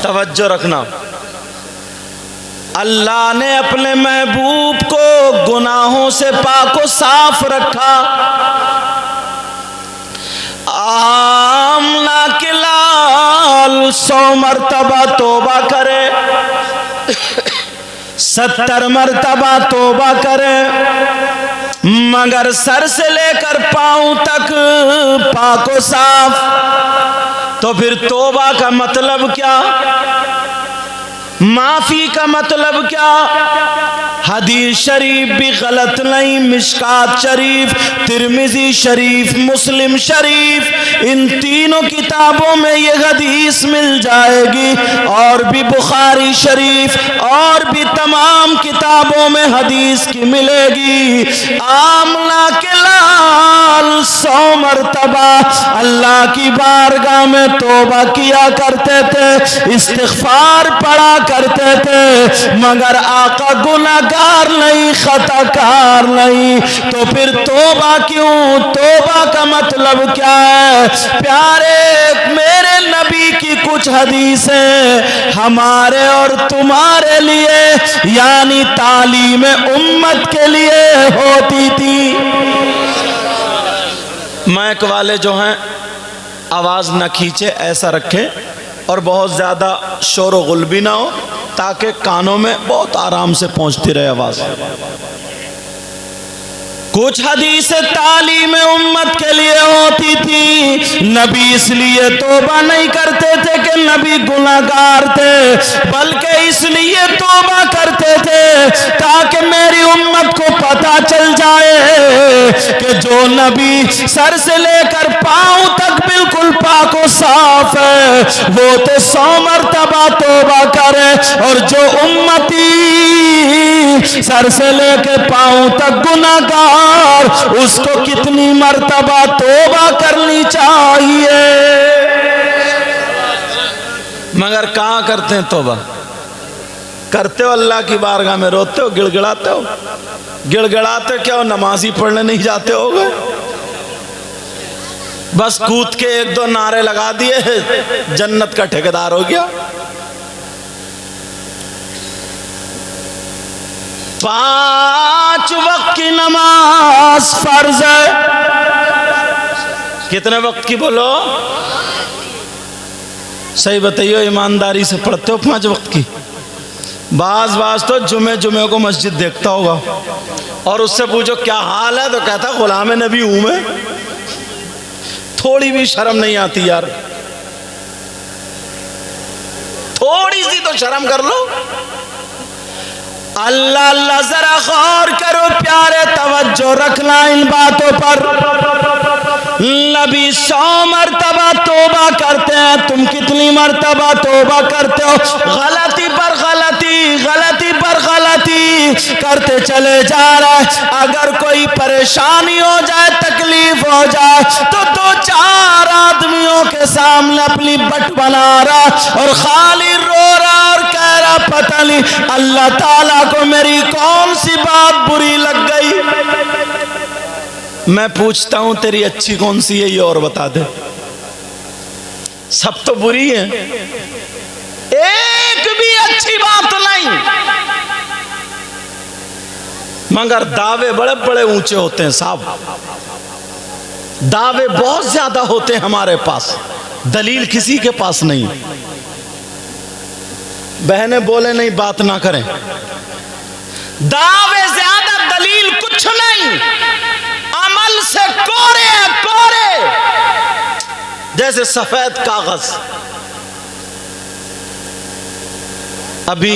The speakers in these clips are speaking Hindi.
तवज्जो रखना, अल्लाह ने अपने महबूब को गुनाहों से पाको साफ रखा। आमना के लाल 100 मरतबा तौबा करे, 70 मरतबा तौबा करे, मगर सर से लेकर पांव तक पाको साफ। तो फिर तौबा का मतलब क्या, माफी का मतलब क्या? हदीस शरीफ भी गलत नहीं, मिशकात शरीफ, तिरमिजी शरीफ, मुस्लिम शरीफ, इन तीनों किताबों में ये हदीस मिल जाएगी। और भी बुखारी शरीफ और भी तमाम किताबों में हदीस की मिलेगी। आमना के लाल 100 मरतबा अल्लाह की बारगाह में तौबा किया करते थे, इस्तिग़फ़ार पढ़ा करते थे, मगर आका गुनाहगार नहीं, खताकार नहीं। तो फिर तौबा क्यों? तौबा का मतलब क्या है? प्यारे मेरे नबी की कुछ हदीसें हमारे और तुम्हारे लिए यानी तालीम उम्मत के लिए होती थी। माइक वाले जो हैं आवाज ना खींचे, ऐसा रखें और बहुत ज्यादा शोर व गुल भी ना हो, ताकि कानों में बहुत आराम से पहुंचती रहे आवाज। कुछ हदीस तालीम उम्मत के लिए होती थी। नबी इसलिए तौबा नहीं करते थे कि नबी गुनाहगार थे, बल्कि इसलिए तौबा करते थे ताकि मेरी उम्मत को पता चल जाए कि जो नबी सर से लेकर पांव तक बिल्कुल पाक व साफ है, वो तो 100 मरतबा तौबा करे, और जो उम्मती सर से लेकर पांव तक गुनाहगार, उसको कितनी मर्तबा तौबा करनी चाहिए। मगर कहां करते हैं तौबा? करते हो अल्लाह की बारगाह में, रोते हो, गिड़गिड़ाते हो। गिड़गिड़ाते क्या हो? नमाज़ी पढ़ने नहीं जाते हो गए, बस कूद के 1-2 नारे लगा दिए, जन्नत का ठेकेदार हो गया। 5 वक्त की नमाज फर्ज है। कितने वक्त की बोलो? सही बताइए, ईमानदारी से पढ़ते हो 5 वक्त की? बाज तो जुमे को मस्जिद देखता होगा और उससे पूछो क्या हाल है तो कहता गुलाम नबी हूं मैं। थोड़ी भी शर्म नहीं आती यार, थोड़ी सी तो शर्म कर लो। अल्लाह अल्लाह जरा गौर करो प्यारे, तवज्जो रखना इन बातों पर। नबी 100 मरतबा तौबा करते हैं, तुम कितनी मरतबा तौबा करते हो? गलती पर गलती, गलती पर गलती करते चले जा रहे। अगर कोई परेशानी हो जाए, तकलीफ हो जाए, तो 2-4 आदमियों के सामने अपनी बट बना रहा और खाली रो रहा और कह रहा पता नहीं अल्लाह ताला को मेरी कौन सी बात बुरी लग गई। मैं पूछता हूं तेरी अच्छी कौन सी है ये और बता दे। सब तो बुरी है, एक भी अच्छी बात नहीं। मगर दावे बड़े बड़े ऊंचे होते हैं साहब, दावे बहुत ज्यादा होते हैं हमारे पास, दलील किसी के पास नहीं। बहनें बोले नहीं, बात ना करें। दावे ज्यादा, दलील कुछ नहीं, अमल से कोरे कोरे जैसे सफेद कागज। अभी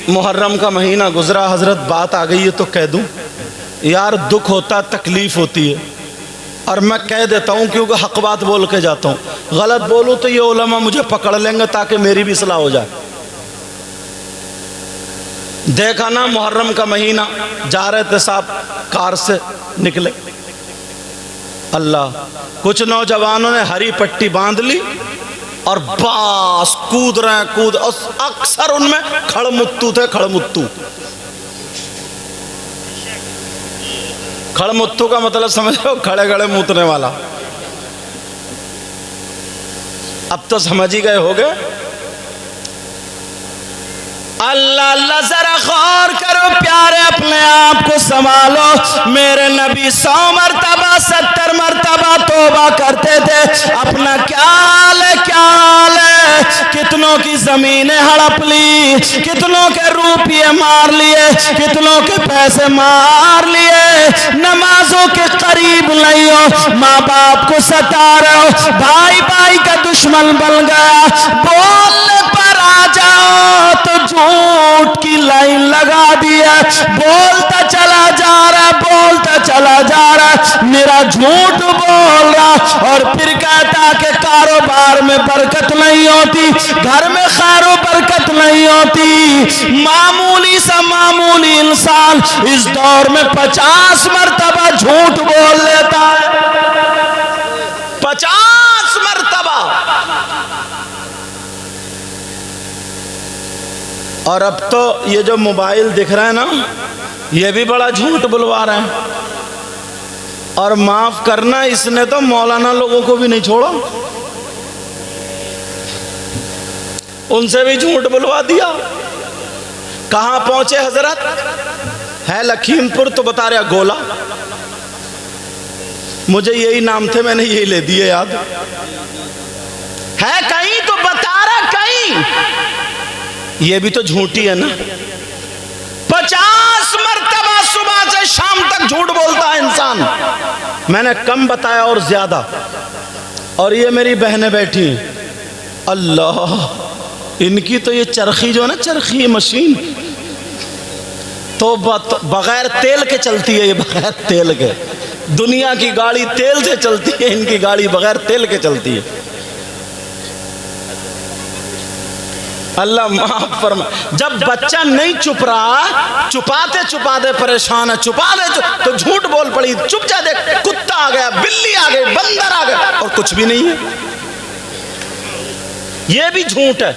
मुहर्रम का महीना गुजरा, हजरत बात आ गई है तो कह दूं यार, दुख होता, तकलीफ होती है और मैं कह देता हूं क्योंकि हक बात बोल के जाता हूं। गलत बोलूं तो ये उलमा मुझे पकड़ लेंगे ताकि मेरी भी इस्लाह हो जाए। देखा ना, मुहर्रम का महीना, जा रहे थे साहब, कार से निकले, अल्लाह, कुछ नौजवानों ने हरी पट्टी बांध ली और बस कूद रहे हैं, कूद। और अक्सर उनमें खड़मुत्तू थे, खड़मुत्तू। खड़मुत्तू का मतलब समझ लो, खड़े खड़े मूतने वाला। अब तो समझ ही गए होगे। अल्लाह अल्लाह जरा गौर करो प्यारे, अपने आप को संभालो। मेरे नबी 100 मरतबा 70 मरतबा तौबा करते थे। अपना क्या हाल है, क्या हाल है। कितनों की जमीनें हड़प ली, कितनों के रुपये मार लिए, कितनों के पैसे मार लिए। नमाजों के करीब नहीं हो, माँ बाप को सता रहे हो, भाई भाई का दुश्मन बन गया। बोलने पर आ जाओ तो झूठ की लाइन लगा दी है। बोलता चला जा रहा, बोलता चला जा रहा, मेरा झूठ बोल रहा। और फिर कहता कि कारोबार में बरकत नहीं होती, घर में खैर बरकत नहीं होती। मामूली सा मामूली इंसान इस दौर में 50 मरतबा झूठ बोल लेता है, 50 मरतबा। और अब तो ये जो मोबाइल दिख रहा है ना, ये भी बड़ा झूठ बुलवा रहे हैं। और माफ करना, इसने तो मौलाना लोगों को भी नहीं छोड़ा, उनसे भी झूठ बुलवा दिया। कहां पहुंचे हजरत? है लखीमपुर तो बता रहा गोला, मुझे यही नाम थे, मैंने यही ले दिए याद। है कहीं तो बता रहा कहीं, ये भी तो झूठी है ना। 50 मरतबा सुबह से शाम तक झूठ बोलता है इंसान। मैंने कम बताया और ज्यादा। और ये मेरी बहनें बैठी हैं, अल्लाह, इनकी तो ये चरखी जो है ना, चरखी मशीन तो बगैर तेल के चलती है। ये बगैर तेल के, दुनिया की गाड़ी तेल से चलती है, इनकी गाड़ी बगैर तेल के चलती है। अल्लाह माफ फरमा। जब बच्चा नहीं चुप रहा, चुपाते चुपाते परेशान है, चुपा दे तो झूठ बोल पड़ी। चुप जा, देख कुत्ता आ गया, बिल्ली आ गई, बंदर आ गया, और कुछ भी नहीं है। ये भी झूठ है।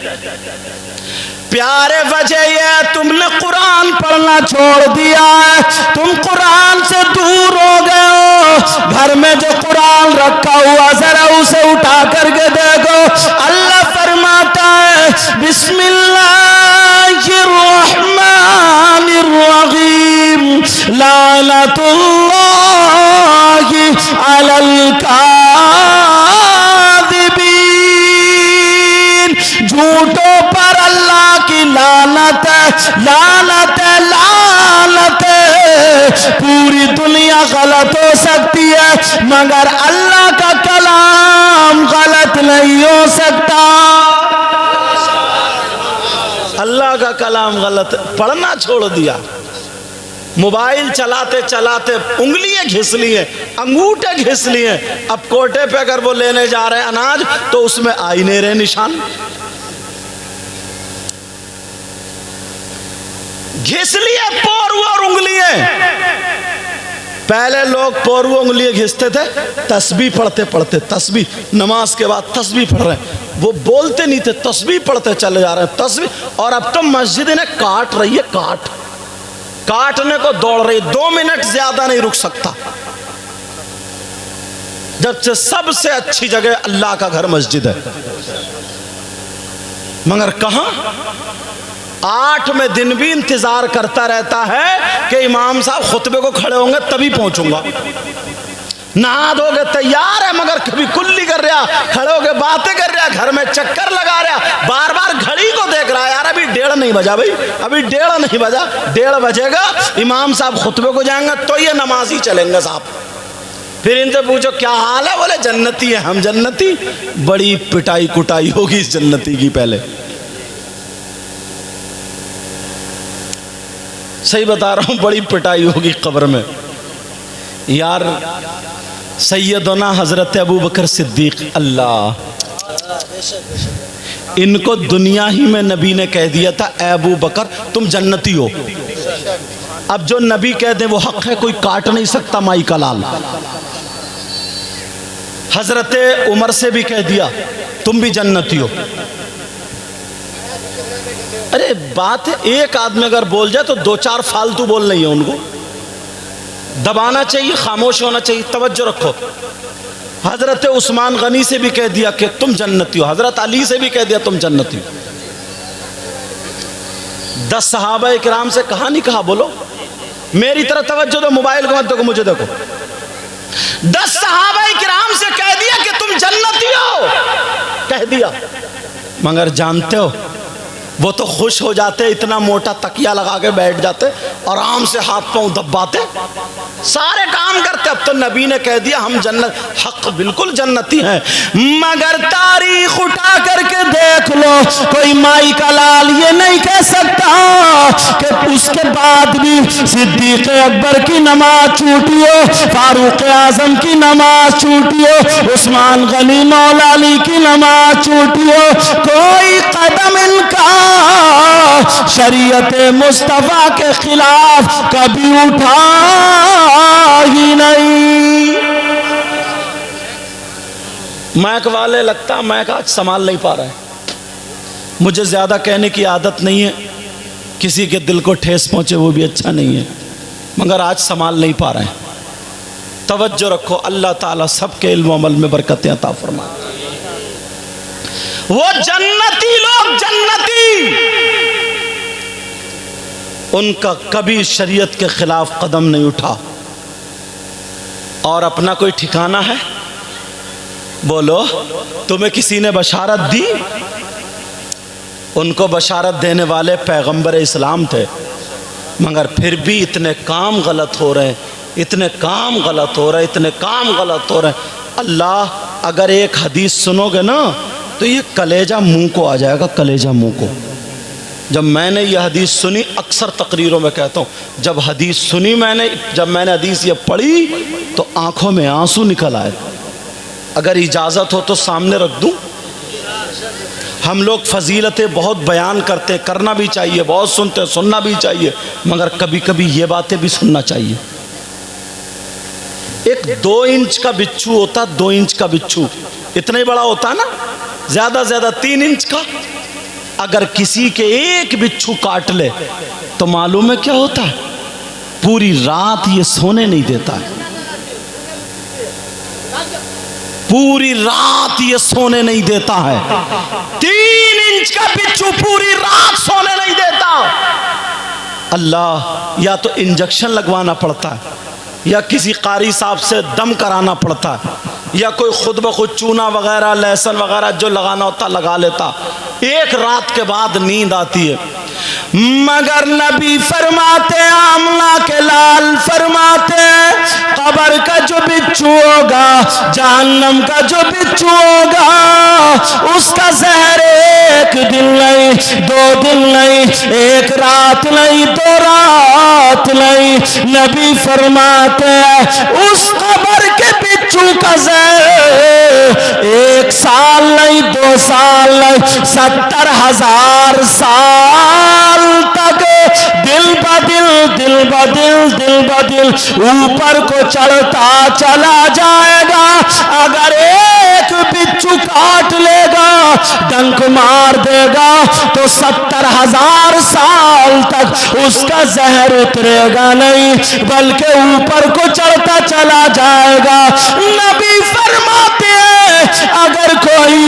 प्यारे वजह यह तुमने कुरान पढ़ना छोड़ दिया है, तुम कुरान से दूर हो गए हो। घर में जो कुरान रखा हुआ जरा उसे उठा करके देखो। अल्लाह फरमाता है बिस्मिल्लाहिर्रहमानिर्रहीम, लानतुल्लाहि अलल कादिबीन। झूठों पर अल्लाह की लानत है, लानत है, लानत है। पूरी दुनिया गलत हो सकती है मगर अल्लाह का कलाम गलत नहीं हो सकता। अल्लाह का कलाम गलत, पढ़ना छोड़ दिया। मोबाइल चलाते चलाते उंगलियां घिस ली हैं, अंगूठे घिस लिए हैं। अब कोटे पे अगर वो लेने जा रहे हैं अनाज तो उसमें आ ही नहीं रहे निशान, घिस लिए पोरू और उंगलियां। पहले लोग पोरू उंगलियां घिसते थे, तस्बीह पढ़ते पढ़ते, तस्बीह, नमाज के बाद तस्बीह पढ़ रहे हैं, वो बोलते नहीं थे, तस्बीह पढ़ते चले जा रहे हैं, तस्बीह। और अब तो मस्जिद ने काट रही है, काटने को दौड़ रही, 2 मिनट ज्यादा नहीं रुक सकता। जब से सबसे अच्छी जगह अल्लाह का घर मस्जिद है, मगर कहां 8 में दिन भी इंतजार करता रहता है कि इमाम साहब खुतबे को खड़े होंगे तभी पहुंचूंगा। नहा धोके तैयार है मगर कभी कुल्ली कर रहा, खड़े होके बातें कर रहा, घर में चक्कर लगा रहा, बार बार घड़ी को देख रहा है, यार अभी 1:30 नहीं बजा भाई, अभी 1:30 नहीं बजा, 1:30 बजेगा, इमाम साहब खुतबे को जाएंगे तो ये नमाजी चलेंगे साहब। फिर इनसे पूछो क्या हाल है, बोले जन्नती है हम। जन्नती? बड़ी पिटाई कुटाई होगी इस जन्नती की पहले। सही बता रहा हूं, बड़ी पिटाई होगी कब्र में यार। सैयदना हजरत अबू बकर सिद्दीक, अल्लाह, इनको दुनिया ही में नबी ने कह दिया था अबू बकर तुम जन्नती हो। अब जो नबी कह दे वो हक है, कोई काट नहीं सकता माई का लाल। हजरत उमर से भी कह दिया तुम भी जन्नती हो। अरे बात है, एक आदमी अगर बोल जाए तो 2-4 फालतू बोल नहीं है, उनको दबाना चाहिए, खामोश होना चाहिए। तवज्जो रखो, हजरत उस्मान गनी से भी कह दिया कि तुम जन्नती हो, हजरत अली से भी कह दिया तुम जन्नती हो। 10 सहाबा किराम से कहा नहीं कहा? बोलो, मेरी तरफ तवज्जो दो, मोबाइल को मत देखो, मुझे देखो। 10 सहाबा किराम से कह दिया कि तुम जन्नती हो, कह दिया। मगर जानते हो वो तो खुश हो जाते, इतना मोटा तकिया लगा के बैठ जाते, आराम से हाथ पांव दबाते, सारे काम करते। अब तो नबी ने कह दिया हम जन्नत, हक बिल्कुल जन्नती हैं। मगर तारीख उठा करके देख लो, कोई माई का लाल ये नहीं कह सकता कि उसके बाद भी सिद्दीक अकबर की नमाज छूटी हो, फारूक आजम की नमाज छूटी हो, उस्मान गनी मौला अली की नमाज छूटी हो, कोई कदम इनका शरीयत मुस्तफा के खिलाफ कभी उठा ही नहीं। मैक वाले लगता मैक आज संभाल नहीं पा रहा है। मुझे ज्यादा कहने की आदत नहीं है, किसी के दिल को ठेस पहुंचे वो भी अच्छा नहीं है, मगर आज संभाल नहीं पा रहे हैं। तवज्जो रखो, अल्लाह ताला सबके इल्म अमल में बरकतें अता फरमाए। वो जन्नती लोग, जन्नती, उनका कभी शरीयत के खिलाफ कदम नहीं उठा। और अपना कोई ठिकाना है? बोलो, तुम्हें किसी ने बशारत दी? उनको बशारत देने वाले पैगंबर इस्लाम थे, मगर फिर भी इतने काम गलत हो रहे हैं, इतने काम गलत हो रहे हैं, इतने काम गलत हो रहे हैं। अल्लाह, अगर एक हदीस सुनोगे ना तो ये कलेजा मुंह को आ जाएगा, कलेजा मुंह को। जब मैंने ये हदीस सुनी, अक्सर तकरीरों में कहता हूँ, जब हदीस सुनी मैंने, जब मैंने हदीस ये पढ़ी तो आंखों में आंसू निकल आए। अगर इजाज़त हो तो सामने रख दूँ। हम लोग फजीलतें बहुत बयान करते, करना भी चाहिए, बहुत सुनते, सुनना भी चाहिए, मगर कभी कभी ये बातें भी सुनना चाहिए। एक 2 इंच का बिच्छू होता, 2 इंच का बिच्छू इतना ही बड़ा होता है ना, ज्यादा ज्यादा 3 इंच का। अगर किसी के एक बिच्छू काट ले तो मालूम है क्या होता है? पूरी रात ये सोने नहीं देता है, पूरी रात ये सोने नहीं देता है। 3 इंच का बिच्छू पूरी रात सोने नहीं देता। अल्लाह, या तो इंजेक्शन लगवाना पड़ता है, या किसी कारी साहब से दम कराना पड़ता है, या कोई खुद ब खुद चूना वगैरह, लहसुन वगैरह जो लगाना होता लगा लेता। एक रात के बाद नींद आती है। मगर नबी फरमाते, आमना के लाल फरमाते, कब्र का जो बिच्छू होगा, जहन्नम का जो बिच्छू होगा, उसका जहर 1 दिन नहीं, 2 दिन नहीं, 1 रात नहीं, 2 रात नहीं। नबी फरमाते उस कब्र के बिच्छू का जहर 1 साल नहीं, 2 साल नहीं, 70,000 साल तक दिल बदिल, दिल बदिल, दिल बदिल ऊपर को चढ़ता चला जाएगा। अगर एक बिच्छू काट लेगा, डंक मार देगा, तो 70,000 साल तक उसका जहर उतरेगा नहीं, बल्कि ऊपर को चढ़ता चला जाएगा। नबी फरमाते हैं अगर कोई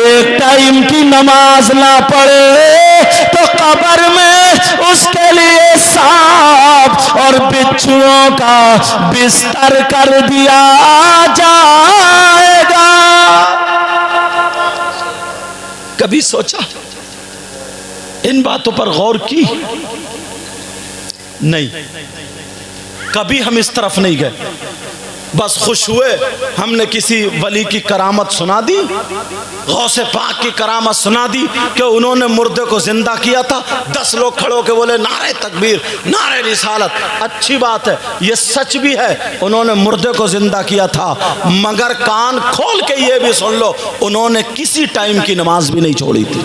एक टाइम की नमाज ना पढ़े तो कब्र में उसके लिए सांप और बिच्छुओं का बिस्तर कर दिया जाएगा। कभी सोचा, इन बातों पर गौर की? नहीं, कभी हम इस तरफ नहीं गए। बस खुश हुए, हमने किसी वली की करामत सुना दी, गौसे पाक की करामत सुना दी कि उन्होंने मुर्दे को जिंदा किया था। 10 लोग खड़े होकर बोले नारे तकबीर, नारे रिसालत। अच्छी बात है, ये सच भी है, उन्होंने मुर्दे को जिंदा किया था, मगर कान खोल के ये भी सुन लो, उन्होंने किसी टाइम की नमाज भी नहीं छोड़ी थी।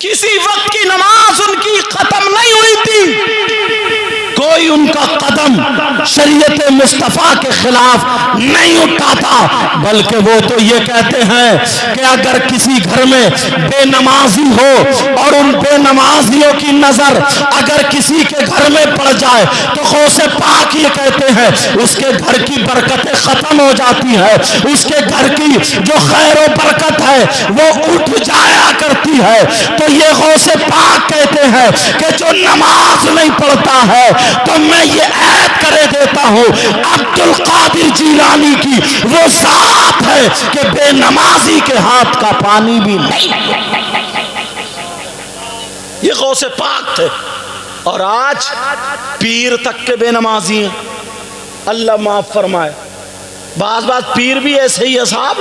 किसी वक्त की नमाज उनकी खत्म नहीं हुई थी। कोई उनका कदम शरीयत मुस्तफ़ा के खिलाफ नहीं उठाता, बल्कि वो तो ये कहते हैं कि अगर किसी घर में बेनमाजी हो और उन बेनमाजियों की नजर अगर किसी के घर में पड़ जाए तो गौसे पाक ये कहते हैं उसके घर की बरकतें खत्म हो जाती है, उसके घर की जो खैर और बरकत है वो उठ जाया करती होती है तो ये गौसे पाक कहते हैं कि जो नमाज नहीं पढ़ता है तो मैं ये ऐब करे देता हूँ अब्दुल कादिर जीलानी की वो जात है कि बेनमाजी के हाथ का पानी भी नहीं। ये गौसे पाक थे और आज पीर तक के बेनमाजी हैं। अल्लाह माफ फरमाए। बाज पीर भी ऐसे ही है साहब,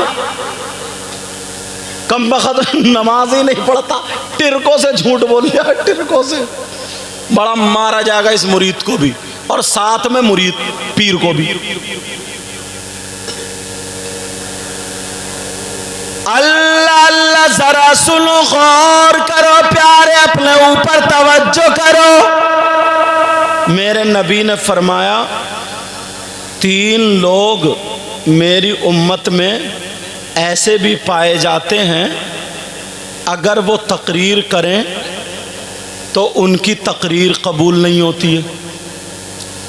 कम वक्त नमाज ही नहीं पढ़ता, टिरकों से झूठ बोल लिया, टिरकों से बड़ा मारा जाएगा इस मुरीद को भी और साथ में मुरीद पीर को भी। अल्लाह अल्लाह जरा सुनो, गौर करो प्यारे, अपने ऊपर तवज्जो करो। मेरे नबी ने फरमाया 3 लोग मेरी उम्मत में ऐसे भी पाए जाते हैं अगर वो तकरीर करें तो उनकी तकरीर कबूल नहीं होती है,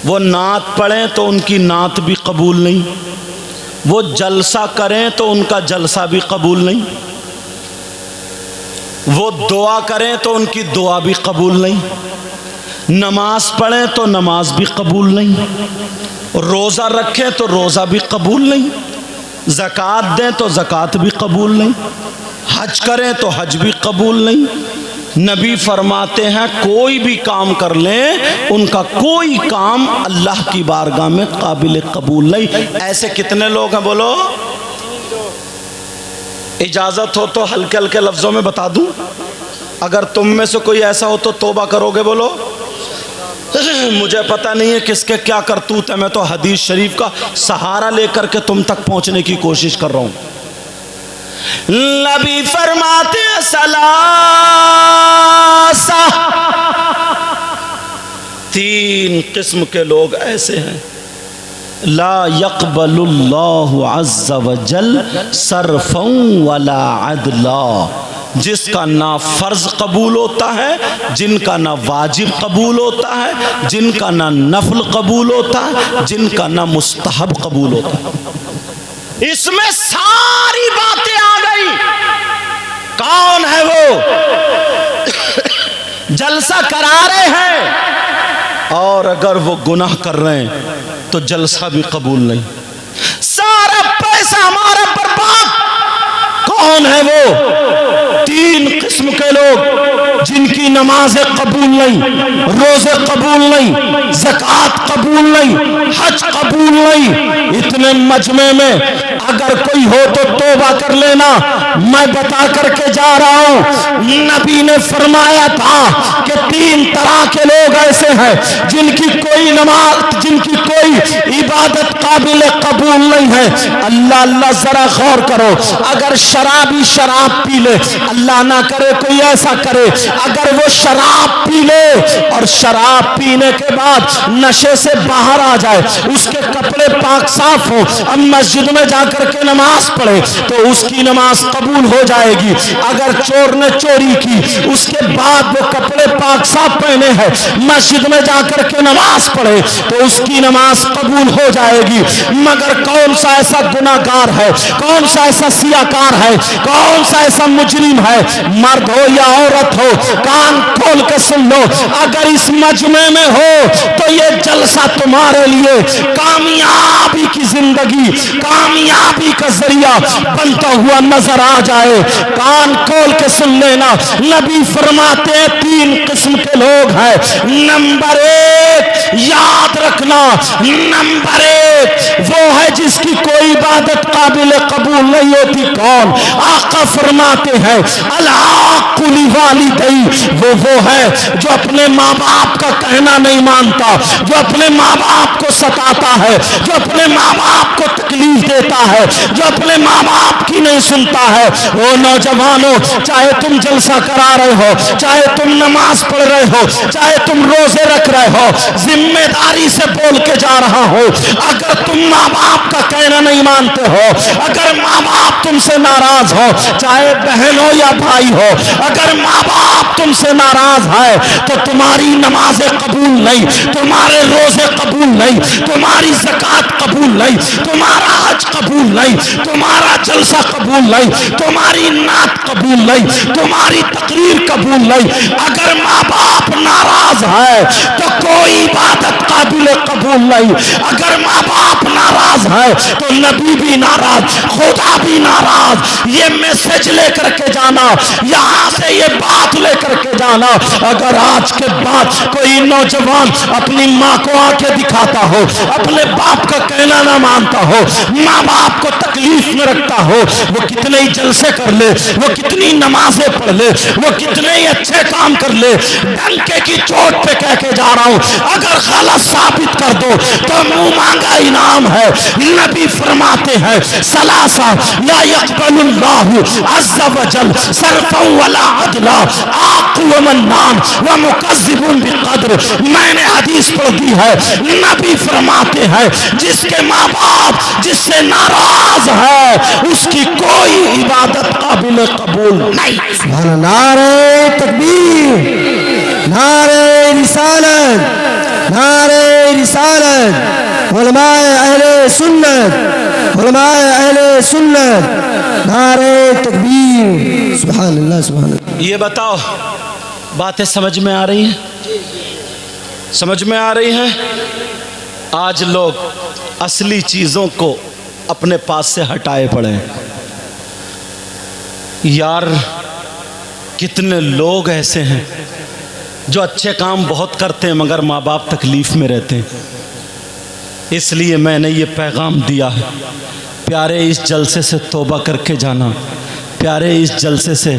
वो नात पढ़ें तो उनकी नात भी कबूल नहीं, वो जलसा करें तो उनका जलसा भी कबूल नहीं, वो दुआ करें तो उनकी दुआ भी कबूल नहीं, नमाज पढ़ें तो नमाज भी कबूल नहीं, रोज़ा रखें तो रोज़ा भी कबूल नहीं, ज़कात दें तो ज़कात भी कबूल नहीं, हज करें तो हज भी कबूल नहीं। नबी फरमाते हैं कोई भी काम कर लें उनका कोई काम अल्लाह की बारगाह में काबिल कबूल नहीं। ऐसे कितने लोग हैं बोलो? इजाज़त हो तो हल्के हल्के लफ्ज़ों में बता दूं, अगर तुम में से कोई ऐसा हो तो तौबा करोगे बोलो? मुझे पता नहीं है किसके क्या करतूत है, मैं तो हदीस शरीफ का सहारा लेकर के तुम तक पहुंचने की कोशिश कर रहा हूं। नबी फरमाते हैं सलासा, 3 किस्म के लोग ऐसे हैं, ला यक़बलुल्लाहु अज़्ज़ा वजल सरफ़न वला अदला, जिसका ना फ़र्ज़ कबूल होता है, जिनका ना वाजिब कबूल होता है, जिनका ना नफल कबूल होता है, जिनका ना मुस्तहब कबूल होता है। इसमें सारी बातें आ गई। कौन है वो? जलसा करा रहे हैं और अगर वो गुनाह कर रहे हैं तो जलसा भी कबूल नहीं, सारा पैसा हमारा बर्बाद। कौन है वो? 3 किस्म के लोग जिनकी नमाजें कबूल नहीं, रोजे कबूल नहीं, ज़कात कबूल नहीं, हज कबूल नहीं। इतने मजमे में अगर कोई हो तो तौबा कर लेना, मैं बता करके जा रहा हूं। नबी ने फरमाया था कि 3 तरह के लोग ऐसे हैं जिनकी कोई नमाज, जिनकी कोई इबादत काबिल कबूल नहीं है। अल्लाह अल्लाह जरा गौर करो, अगर शराबी शराब पी ले, अल्लाह ना करे कोई ऐसा करे, अगर वो शराब पी ले और शराब पीने के बाद नशे से बाहर आ जाए, उसके कपड़े पाक साफ हो, अब मस्जिद में जाकर के नमाज पढ़े तो उसकी नमाज कबूल हो जाएगी। अगर चोर ने चोरी की, उसके बाद वो कपड़े पाक साफ पहने हैं, मस्जिद में जाकर के नमाज पढ़े तो उसकी नमाज कबूल हो जाएगी। मगर कौन सा ऐसा गुनाहगार है, कौन सा ऐसा सियाकार है, कौन सा ऐसा मुजरिम है, मर्द हो या औरत हो, कान खोल के सुन लो, अगर इस मजमे में हो तो ये जलसा तुम्हारे लिए कामयाबी की जिंदगी, कामयाबी का जरिया बनता हुआ नजर आ जाए। कान खोल के सुन लेना, नबी फरमाते हैं 3 किस्म के लोग हैं। नंबर 1 याद रखना, नंबर 1 वो है जिसकी कोई इबादत काबिल कबूल नहीं होती। कौन? आका फरमाते हैं अल-आक़ुली वालिदैन, वो है जो अपने माँ बाप का कहना नहीं मानता, जो अपने माँ बाप को सताता है, जो अपने माँ बाप को तकलीफ देता है, जो अपने माँ बाप की नहीं सुनता है। वो नौजवानों, चाहे तुम जलसा करा रहे हो, चाहे तुम नमाज पढ़ रहे हो, चाहे तुम रोजे रख रहे हो, जिम्मेदारी से बोल के जा रहा हो, अगर तुम माँ बाप का कहना नहीं मानते हो, अगर माँ बाप तुमसे नाराज हो, चाहे बहन हो या भाई हो, अगर माँ बाप तुमसे नाराज है तो तुम्हारी नमाजें कबूल नहीं, तुम्हारे रोजे कबूल नहीं, तुम्हारी ज़कात कबूल नहीं, तुम्हारा हज कबूल नहीं, तुम्हारा जलसा कबूल नहीं, तुम्हारी नात कबूल नहीं, तुम्हारी तकरीर कबूल नहीं। अगर माँ बाप नाराज है तो कोई इबादत काबिल कबूल नहीं। अगर माँ बाप नाराज है तो नबी भी नाराज, खुदा भी नाराज। ये मैसेज लेकर के जाना, यहाँ से ये बात लेकर के जाना। अगर आज के बाद कोई नौजवान अपनी माँ को आंखें दिखाता हो, अपने बाप का कहना ना मानता हो, माँ बाप को तकलीफ में रखता हो, वो कितने ही जलसे कर ले, वो कितनी नमाजें पढ़ ले, वो कितने ही अच्छे काम कर ले, डंके की चोट पे कह के जा रहा हूं, अगर गलत साबित कर दो तो मुंह मांगा इनाम है। नबी फरमाते हैं सलासा ला यक़बलुल्लाहु अज़्ज़ा वजल सरफ़न वला अदला आक़ व मन्नान व मुकज़्ज़िबुन बिक़द्र। मैंने हदीस पढ़ दी है, नबी फरमाते हैं जिसके माँ बाप जिससे नाराज है उसकी कोई इबादत काबिल कबूल नहीं। नारे तकबीर, नारे रिसालत, नारे रिसालत, उलमाए अहले सुन्नत, उलमाए अहले सुन्नत, नारे तकबीर। सुभान अल्लाह, सुभान अल्लाह। ये बताओ, बातें समझ में आ रही हैं? समझ में आ रही हैं? आज लोग असली चीज़ों को अपने पास से हटाए पड़े हैं। यार कितने लोग ऐसे हैं जो अच्छे काम बहुत करते हैं मगर माँ बाप तकलीफ़ में रहते हैं। इसलिए मैंने ये पैगाम दिया है, प्यारे इस जलसे से तौबा करके जाना। प्यारे इस जलसे से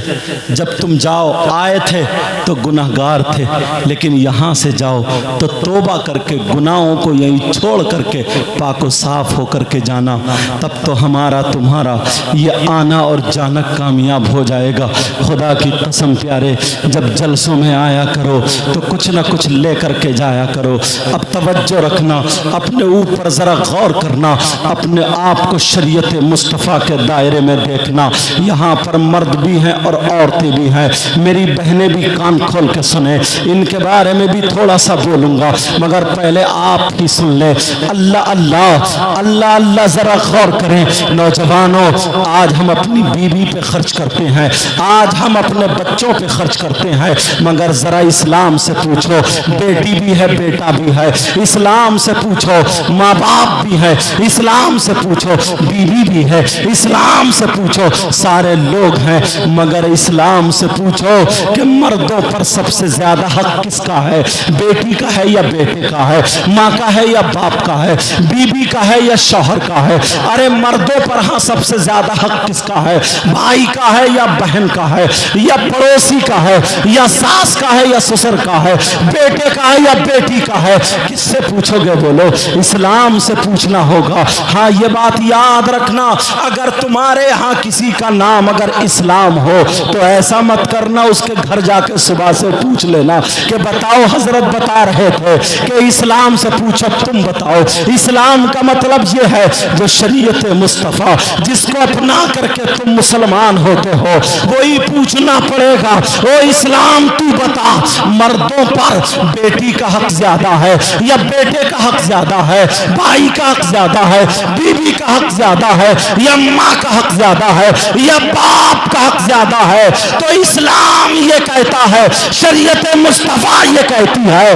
जब तुम जाओ, आए थे तो गुनाहगार थे, लेकिन यहाँ से जाओ तो तौबा करके गुनाहों को यहीं छोड़ करके पाको साफ हो करके जाना। तब तो हमारा तुम्हारा ये आना और जाना कामयाब हो जाएगा। खुदा की कसम प्यारे, जब जलसों में आया करो तो कुछ ना कुछ ले करके जाया करो। अब तवज्जो रखना, अपने ऊपर ज़रा गौर करना, अपने आप को शरीयत मुस्तफ़ा के दायरे में देखना। यहाँ पर मर्द भी हैं और औरतें भी हैं। मेरी बहनें भी कान खोल के सुने, इनके बारे में भी थोड़ा सा बोलूँगा, मगर पहले आप ही सुन ले। अल्लाह अल्लाह अल्लाह अल्लाह, ज़रा गौर करें नौजवानों। आज हम अपनी बीवी पे खर्च करते हैं, आज हम अपने बच्चों पे खर्च करते हैं, मगर ज़रा इस्लाम से पूछो, बेटी भी है बेटा भी है, इस्लाम से पूछो, माँ बाप भी है, इस्लाम से पूछो, बीवी भी है, इस्लाम से पूछो, सारे लोग हैं, मगर इस्लाम से पूछो कि मर्दों पर सबसे ज्यादा हक किसका है? बेटी का है या बेटे का है? माँ का है या बाप का है? बीबी का है या शौहर का है? अरे मर्दों पर हाँ सबसे ज्यादा हक किसका है? भाई का है या बहन का है या पड़ोसी का है या सास का है या ससुर का है? बेटे का है या बेटी का है? किससे पूछोगे? बोलो, इस्लाम से पूछना होगा। हाँ ये बात याद रखना, अगर तुम्हारे यहाँ किसी का नाम अगर इस्लाम हो तो ऐसा मत करना उसके घर जाके सुबह से पूछ लेना कि बताओ हजरत बता रहे थे कि इस्लाम से पूछो, तुम बताओ। इस्लाम का मतलब ये है जो शरीयत मुस्तफ़ा जिसको अपना करके तुम मुसलमान होते हो वही पूछना पड़ेगा। ओ इस्लाम तू बता, मर्दों पर बेटी का हक ज्यादा है या बेटे का हक ज्यादा है? भाई का हक ज्यादा है? बीवी का हक ज्यादा है या माँ का हक ज्यादा है या बाप का हक ज्यादा है? तो इस्लाम ये कहता है, शरीयत मुस्तफा ये कहती है,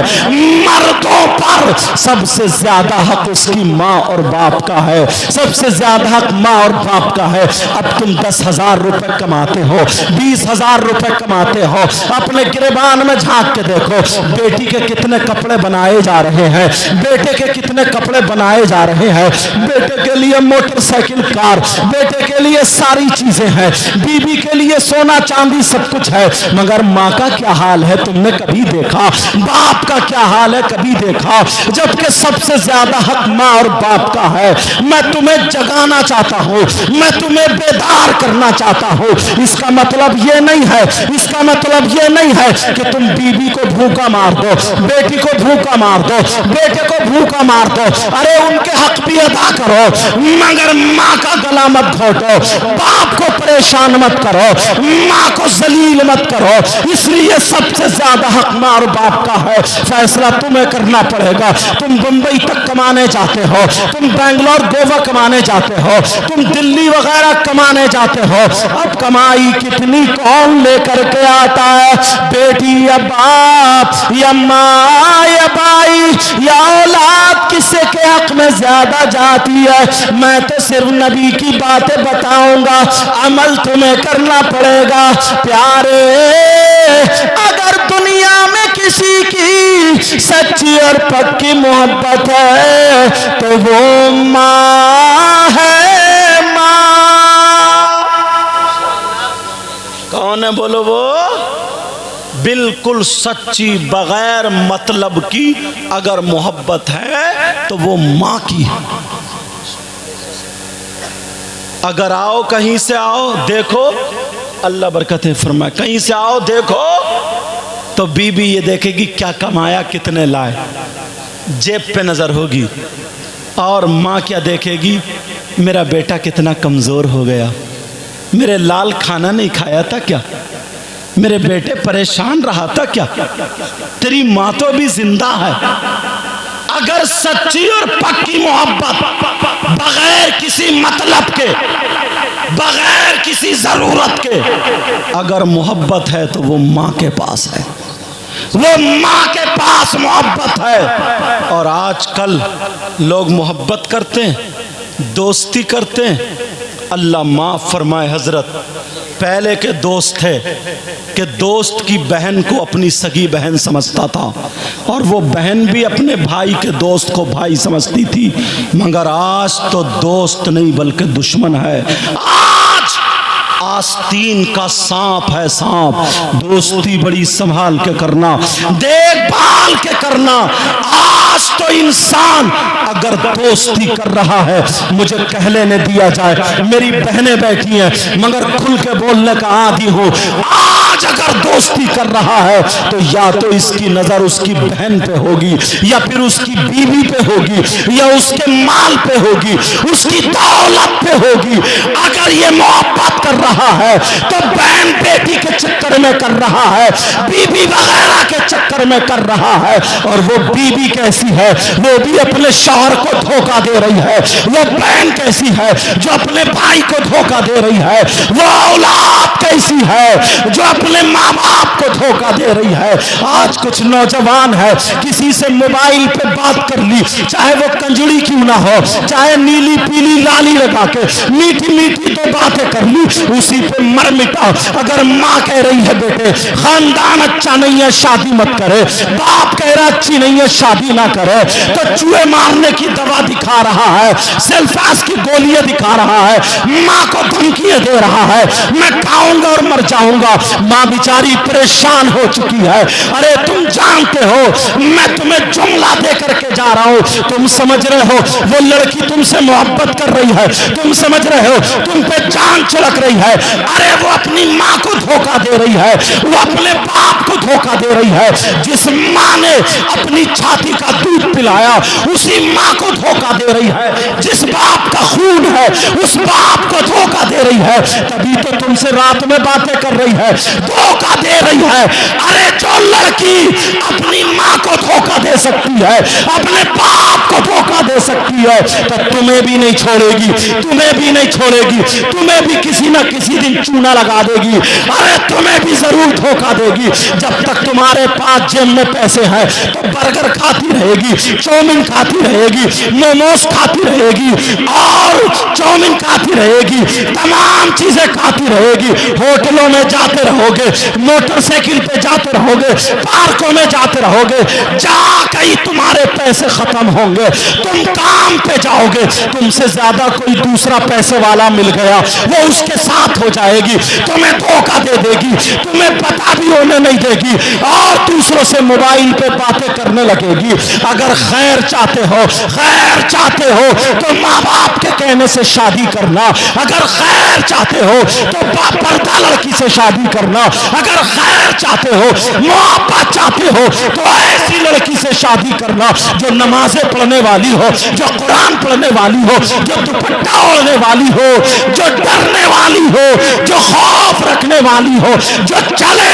मर्दों पर सबसे ज्यादा हक उसकी माँ और बाप का है, सबसे ज्यादा हक माँ और बाप का है। अब तुम 10,000 रुपए कमाते हो, 20,000 रुपए कमाते हो, अपने गिरबान में झांक के देखो, बेटी के कितने कपड़े बनाए जा रहे हैं, बेटे के कितने कपड़े बनाए जा रहे हैं, बेटे के लिए मोटरसाइकिल, कार, बेटे के लिए सारी चीजें हैं, बीबी के लिए सोना चांदी सब कुछ है, मगर माँ का क्या हाल है तुमने कभी देखा? बाप का क्या हाल है कभी देखा? जबकि सबसे ज्यादा हक माँ और बाप का है। मैं तुम्हें जगाना चाहता हूँ, मैं तुम्हें बेदार करना चाहता हूँ। इसका मतलब ये नहीं है, इसका मतलब ये नहीं है कि तुम बीबी को भूखा मार दो, बेटी को भूखा मार दो, बेटे को भूखा मार दो। अरे उनके हक भी अदा करो, मगर माँ का गला मत घोटो, बाप को परेशान मत करो, माँ को जलील तब्दील मत करो। इसलिए सबसे ज्यादा हक माँ और बाप का है, फैसला तुम्हें करना पड़ेगा। तुम बंबई तक कमाने जाते हो, तुम बैंगलोर गोवा कमाने जाते हो, तुम दिल्ली वगैरह कमाने जाते हो, अब कमाई कितनी कौन लेकर के आता है? बेटी या बाप या माँ या भाई या औलाद, किसी के हक में ज्यादा जाती है? मैं तो सिर्फ नबी की बातें बताऊंगा, अमल तुम्हें करना पड़ेगा। प्यारे, अगर दुनिया में किसी की सच्ची और पक्की मोहब्बत है तो वो माँ है, माँ। कौन है बोलो? वो बिल्कुल सच्ची, बगैर मतलब की अगर मोहब्बत है तो वो माँ की है। अगर आओ, कहीं से आओ, देखो, अल्लाह बरकतें फरमाए, कहीं से आओ देखो तो बीबी ये देखेगी क्या कमाया, कितने लाए, जेब पे नजर होगी। और माँ क्या देखेगी? मेरा बेटा कितना कमजोर हो गया, मेरे लाल खाना नहीं खाया था क्या, मेरे बेटे परेशान रहा था क्या? तेरी माँ तो अभी जिंदा है। अगर सच्ची और पक्की मोहब्बत, बगैर किसी मतलब के, बगैर किसी जरूरत के अगर मोहब्बत है तो वो माँ के पास है, वो माँ के पास मोहब्बत है। और आजकल लोग मोहब्बत करते हैं, दोस्ती करते हैं। अल्लाह माफ फरमाए, हजरत पहले के दोस्त थे कि दोस्त की बहन को अपनी सगी बहन समझता था और वो बहन भी अपने भाई के दोस्त को भाई समझती थी। मगर आज तो दोस्त नहीं बल्कि दुश्मन है। आज आस्तीन का सांप है, सांप। दोस्ती बड़ी संभाल के करना, देखभाल के करना। आज तो इंसान अगर दोस्ती कर रहा है, मुझे कह लेने दिया जाए, मेरी बहनें बैठी हैं मगर खुल के बोलने का आदी हूं। आज अगर दोस्ती कर रहा है तो या तो इसकी नजर उसकी बहन पे होगी, या फिर उसकी बीवी पे होगी, या उसके माल पे होगी, उसकी दौलत पे होगी। अगर ये मोहब्बत कर रहा है तो बहन बेटी के चक्कर में कर रहा है, बीवी वगैरह के चक्कर में कर रहा है। और वो बीवी कैसी है? वो भी अपने शौहर को धोखा दे रही है। वो बहन कैसी है? जो अपने भाई को धोखा दे रही है। वो औलाद कैसी है? जो अपने माँ बाप को धोखा दे रही है। आज कुछ नौजवान है, किसी से मोबाइल पे बात कर ली, चाहे वो कंजड़ी क्यों ना हो, चाहे नीली पीली लाली लगा के मीठी मीठी तो बातें कर ली, उसी पे मर मिटा। अगर माँ कह रही है बेटे खानदान अच्छा नहीं है, शादी मत करे, बाप कह रहा अच्छी नहीं है, शादी ना करे, तो चूहे मारने की दवा दिखा रहा है, सेल्फास की गोलियां दिखा रहा है, माँ को धमकियां दे रहा है, मैं खाऊंगा और मर जाऊंगा। माँ बेचारी परेशान हो चुकी है। अरे तुम जानते हो मैं तुम्हें जुमला दे करके जा रहा हूं, तुम समझ रहे हो वो लड़की तुमसे मोहब्बत कर रही है, तुम समझ रहे हो तुम पे जान छिड़क रही है। अरे वो अपनी माँ को धोखा दे रही है, वो अपने बाप को धोखा दे रही है। जिस माँ ने अपनी छाती का दूध पिलाया उसी माँ को धोखा दे रही है। जिस बाप का खून है उस बाप को धोखा दे रही है। तभी तो तुमसे रात में बातें कर रही है, धोखा दे रही है। अरे जो लड़की अपनी माँ को धोखा दे सकती है, अपने बाप को धोखा दे सकती है, तो तुम्हें भी नहीं छोड़ेगी, तुम्हें भी नहीं छोड़ेगी, तुम्हें भी किसी ना किसी दिन चूना लगा देगी। अरे तुम्हें भी जरूर धोखा देगी। जब तक तुम्हारे पास जेब में पैसे हैं तो बर्गर खाती रहेगी, चाउमीन खाती रहेगी, मोमोज खाती रहेगी और चाउमीन खाती रहेगी, तमाम चीजें खाती रहेगी। होटलों में जाते रहोगे, मोटरसाइकिल पे जाते रहोगे, पार्कों में जाते रहोगे, जा कहीं तुम्हारे पैसे खत्म होंगे, तुम काम पे जाओगे, तुमसे ज्यादा कोई दूसरा पैसे वाला मिल गया, वो उसके साथ हो जाएगी, तुम्हें धोखा दे देगी। तुम्हें पता दुपट्टा भी होने नहीं देगी और दूसरों से मोबाइल पे बातें करने लगेगी। अगर खैर चाहते हो तो माँ बाप के कहने से शादी करना। अगर खैर चाहते हो तो पर्दा लड़की से शादी करना। अगर खैर चाहते हो, मोहब्बत चाहते हो तो ऐसी लड़की से शादी करना जो नमाजें पढ़ने वाली हो, जो कुरान पढ़ने वाली हो, जो दुपट्टा ओढ़ने वाली हो, जो डरने वाली हो, जो खौफ रखने वाली हो, जो चले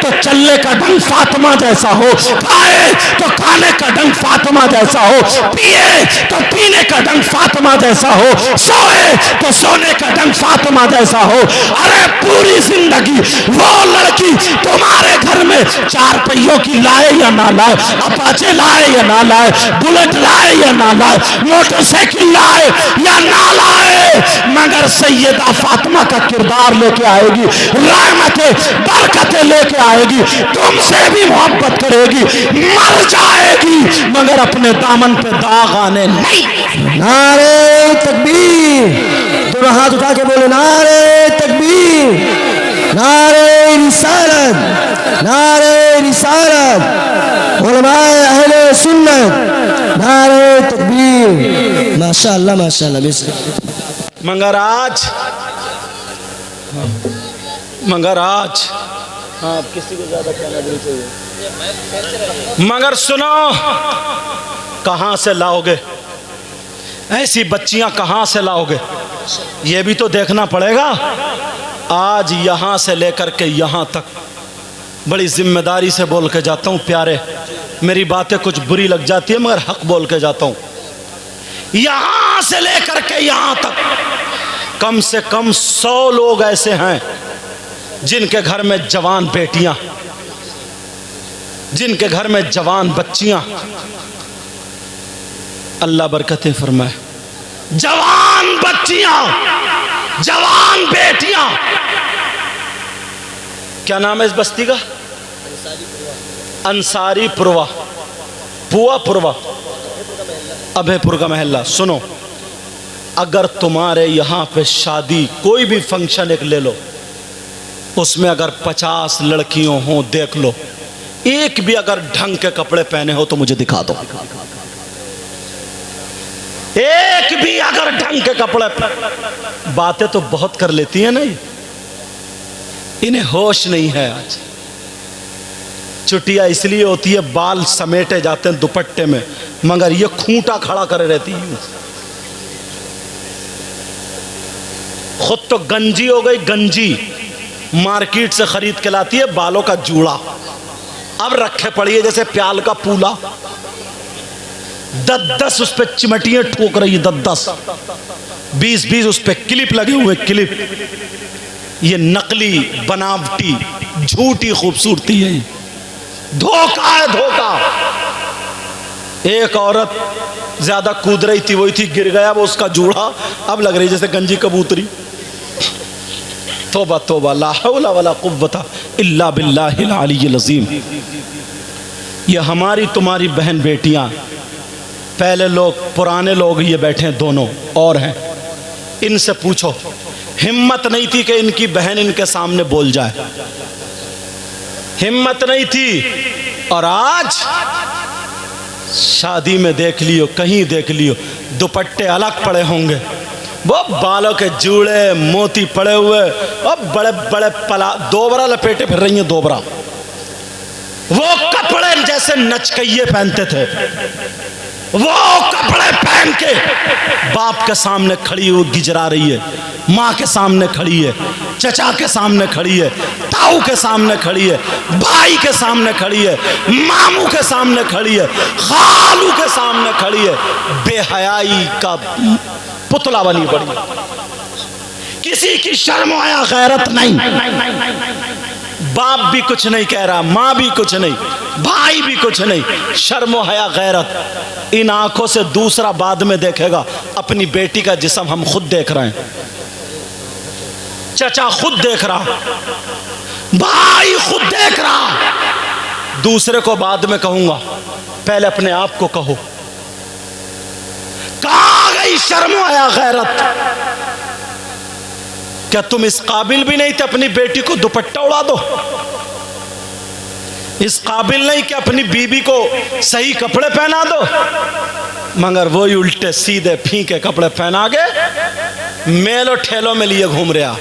तो चलने का ढंग फातिमा जैसा हो, खाए तो खाने का ढंग फातिमा जैसा हो, पिए तो पीने का ढंग फातिमा जैसा हो, सोए तो सोने का ढंग फातिमा जैसा हो। अरे पूरी जिंदगी वो लड़की तुम्हारे घर में 4 पहियों की लाए या ना लाए, अपाचे लाए या ना लाए, बुलेट लाए या ना लाए, मोटरसाइकिल लाए या ना लाए, मगर सैयदा फातिमा का किरदार लेके आएगी, रहमतें बरकतें लेके आएगी, तुमसे भी मोहब्बत करेगी, मर जाएगी मगर अपने दामन पे दाग आने नहीं। नारे तकबीर, दोनों हाथ उठा के बोले नारे तकबीर, नारे रिसालत, नारे रिसालत, उलमाए अहले सुन्नत, नारे तकबीर। माशाअल्लाह माशाअल्लाह। मगर आज आप किसी को ज्यादा कहना नहीं चाहिए, मगर सुनो, कहां से लाओगे ऐसी बच्चियां, कहां से लाओगे ये भी तो देखना पड़ेगा। आज यहां से लेकर के यहां तक बड़ी जिम्मेदारी से बोल के जाता हूं प्यारे, मेरी बातें कुछ बुरी लग जाती है मगर हक बोल के जाता हूं। यहां से लेकर के यहां तक कम से कम 100 लोग ऐसे हैं जिनके घर में जवान बेटियां, जिनके घर में जवान बच्चियां, अल्लाह बरकतें फरमाए, जवान बच्चियां, जवान बेटियां। क्या नाम है इस बस्ती का? अंसारी पुरवा, पुआ पुरवा, अभयपुर का महल्ला। सुनो, अगर तुम्हारे यहाँ पे शादी कोई भी फंक्शन एक ले लो, उसमें अगर 50 लड़कियों हों देख लो, एक भी अगर ढंग के कपड़े पहने हो तो मुझे दिखा दो। एक भी अगर ढंग के कपड़े, बातें तो बहुत कर लेती है ना, इन्हें होश नहीं है। आज छुट्टियां इसलिए होती है बाल समेटे जाते हैं दुपट्टे में, मगर ये खूंटा खड़ा करे रहती है। खुद तो गंजी हो गई, गंजी मार्केट से खरीद के लाती है बालों का जूड़ा, अब रखे पड़ी है जैसे प्याल का पूला। 10-10 उस पे चिमटियां ठोक रही है, 10-10 20-20 उस पे क्लिप लगे हुए, क्लिप। ये नकली बनावटी झूठी खूबसूरती है, धोखा है, धोखा। एक औरत ज्यादा कूद रही थी, वही थी, गिर गया वो उसका जूड़ा, अब लग रही जैसे गंजी कबूतरी। तौबा तौबा, ला हौला वला कुव्वता इल्ला बिल्लाहिल अलीय्यिल अज़ीम। ये हमारी तुम्हारी बहन बेटियां, पहले लोग, पुराने लोग ये बैठे हैं दोनों और हैं, इनसे पूछो, हिम्मत नहीं थी कि इनकी बहन इनके सामने बोल जाए, हिम्मत नहीं थी। और आज शादी में देख लियो, कहीं देख लियो, दुपट्टे अलग पड़े होंगे, वो बालों के जूड़े मोती पड़े हुए, और बड़े बड़े पला दोबरा लपेटे फिर रही हैं, दोबरा। वो कपड़े जैसे नचकइये पहनते थे, वो कपड़े पहन के बाप के सामने खड़ी हुई गिजरा रही है, माँ के सामने खड़ी है, चचा के सामने खड़ी है, ताऊ के सामने खड़ी है, भाई के सामने खड़ी है, मामू के सामने खड़ी है, खालू के सामने खड़ी है, बेहयाई का पुतला बनी पड़ी, किसी की शर्म आया गैरत नहीं। बाप भी कुछ नहीं कह रहा, माँ भी कुछ नहीं, भाई भी कुछ नहीं, शर्म हया गैरत। इन आंखों से दूसरा बाद में देखेगा। अपनी बेटी का जिस्म हम खुद देख रहे हैं, चचा खुद देख रहा, भाई खुद देख रहा, दूसरे को बाद में कहूंगा, पहले अपने आप को कहो। कहां गई शर्म हया गैरत? क्या तुम इस काबिल भी नहीं थे अपनी बेटी को दुपट्टा उड़ा दो? इस काबिल नहीं कि अपनी बीबी को सही कपड़े पहना दो, मगर वही उल्टे सीधे फीके कपड़े पहना के मेलो ठेलों में लिए घूम रहा।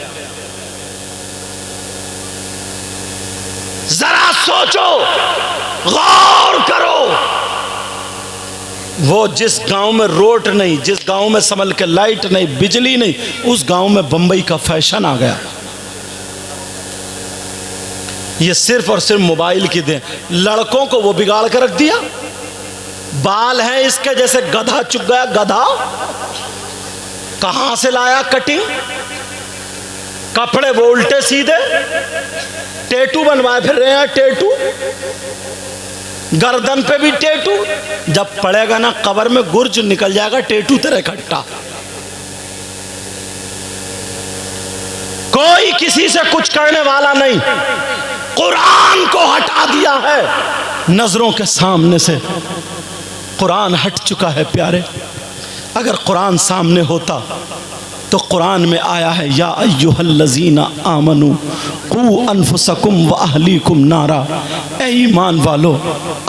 जरा सोचो, गौर करो, वो जिस गांव में रोड नहीं, जिस गांव में संभल के लाइट नहीं, बिजली नहीं, उस गांव में बंबई का फैशन आ गया। ये सिर्फ और सिर्फ मोबाइल की देन। लड़कों को वो बिगाड़ कर रख दिया। बाल हैं इसके जैसे गधा चुक गया, गधा। कहां से लाया कटिंग, कपड़े वो उल्टे सीधे, टेटू बनवाए फिर रहे हैं, टेटू गर्दन पे भी टेटू। जब पड़ेगा ना कब्र में गुर्ज निकल जाएगा टेटू तेरे इकट्ठा। कोई किसी से कुछ करने वाला नहीं। कुरान को हटा दिया है नजरों के सामने से। कुरान हट चुका है प्यारे। अगर कुरान सामने होता तो कुरान में आया है, या अय्युहल्लज़ीना आमनू कू अनफुसकुम व अहलीकुम नारा। ए ईमान वालों,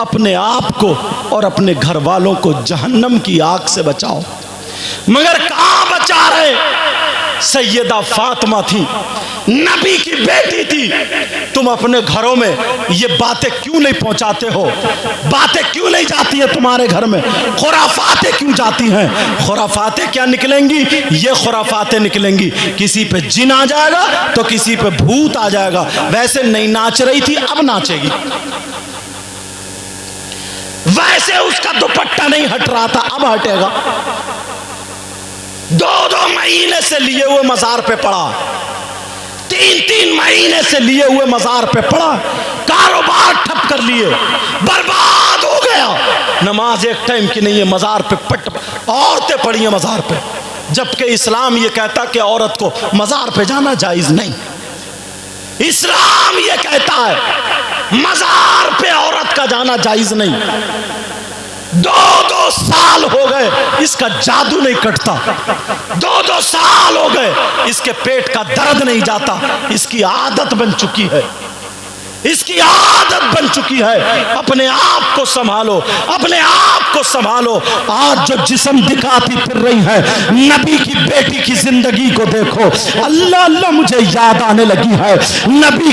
अपने आप को और अपने घर वालों को जहन्नम की आग से बचाओ। मगर कहां बचा रहे? सैयदा फातिमा थी, नबी की बेटी थी। तुम अपने घरों में ये बातें क्यों नहीं पहुंचाते हो? बातें क्यों नहीं जाती है तुम्हारे घर में? खुराफातें क्यों जाती हैं? खुराफातें क्या निकलेंगी? ये खुराफातें निकलेंगी, किसी पे जिन आ जाएगा तो किसी पे भूत आ जाएगा। वैसे नहीं नाच रही थी, अब नाचेगी। वैसे उसका दुपट्टा नहीं हट रहा था, अब हटेगा। 2-2 महीने से लिए हुए मजार पे पड़ा, 3-3 महीने से लिए हुए मजार पे पड़ा, कारोबार ठप कर लिए, बर्बाद हो गया। नमाज एक टाइम की नहीं है, मजार पे पट औरतें पड़ी हैं मजार पे, जबकि इस्लाम ये कहता कि औरत को मजार पे जाना जायज नहीं। इस्लाम ये कहता है मजार पे औरत का जाना जायज नहीं। 2-2 साल हो गए इसका जादू नहीं कटता, 2-2 साल हो गए इसके पेट का दर्द नहीं जाता। इसकी आदत बन चुकी है, इसकी आदत बन चुकी है। अपने आप को संभालो, अपने आप को संभालो। आज जो जिस्म दिखाती फिर रही है, नबी की बेटी की जिंदगी को देखो। अल्लाह अल्लाह मुझे याद आने लगी है नबी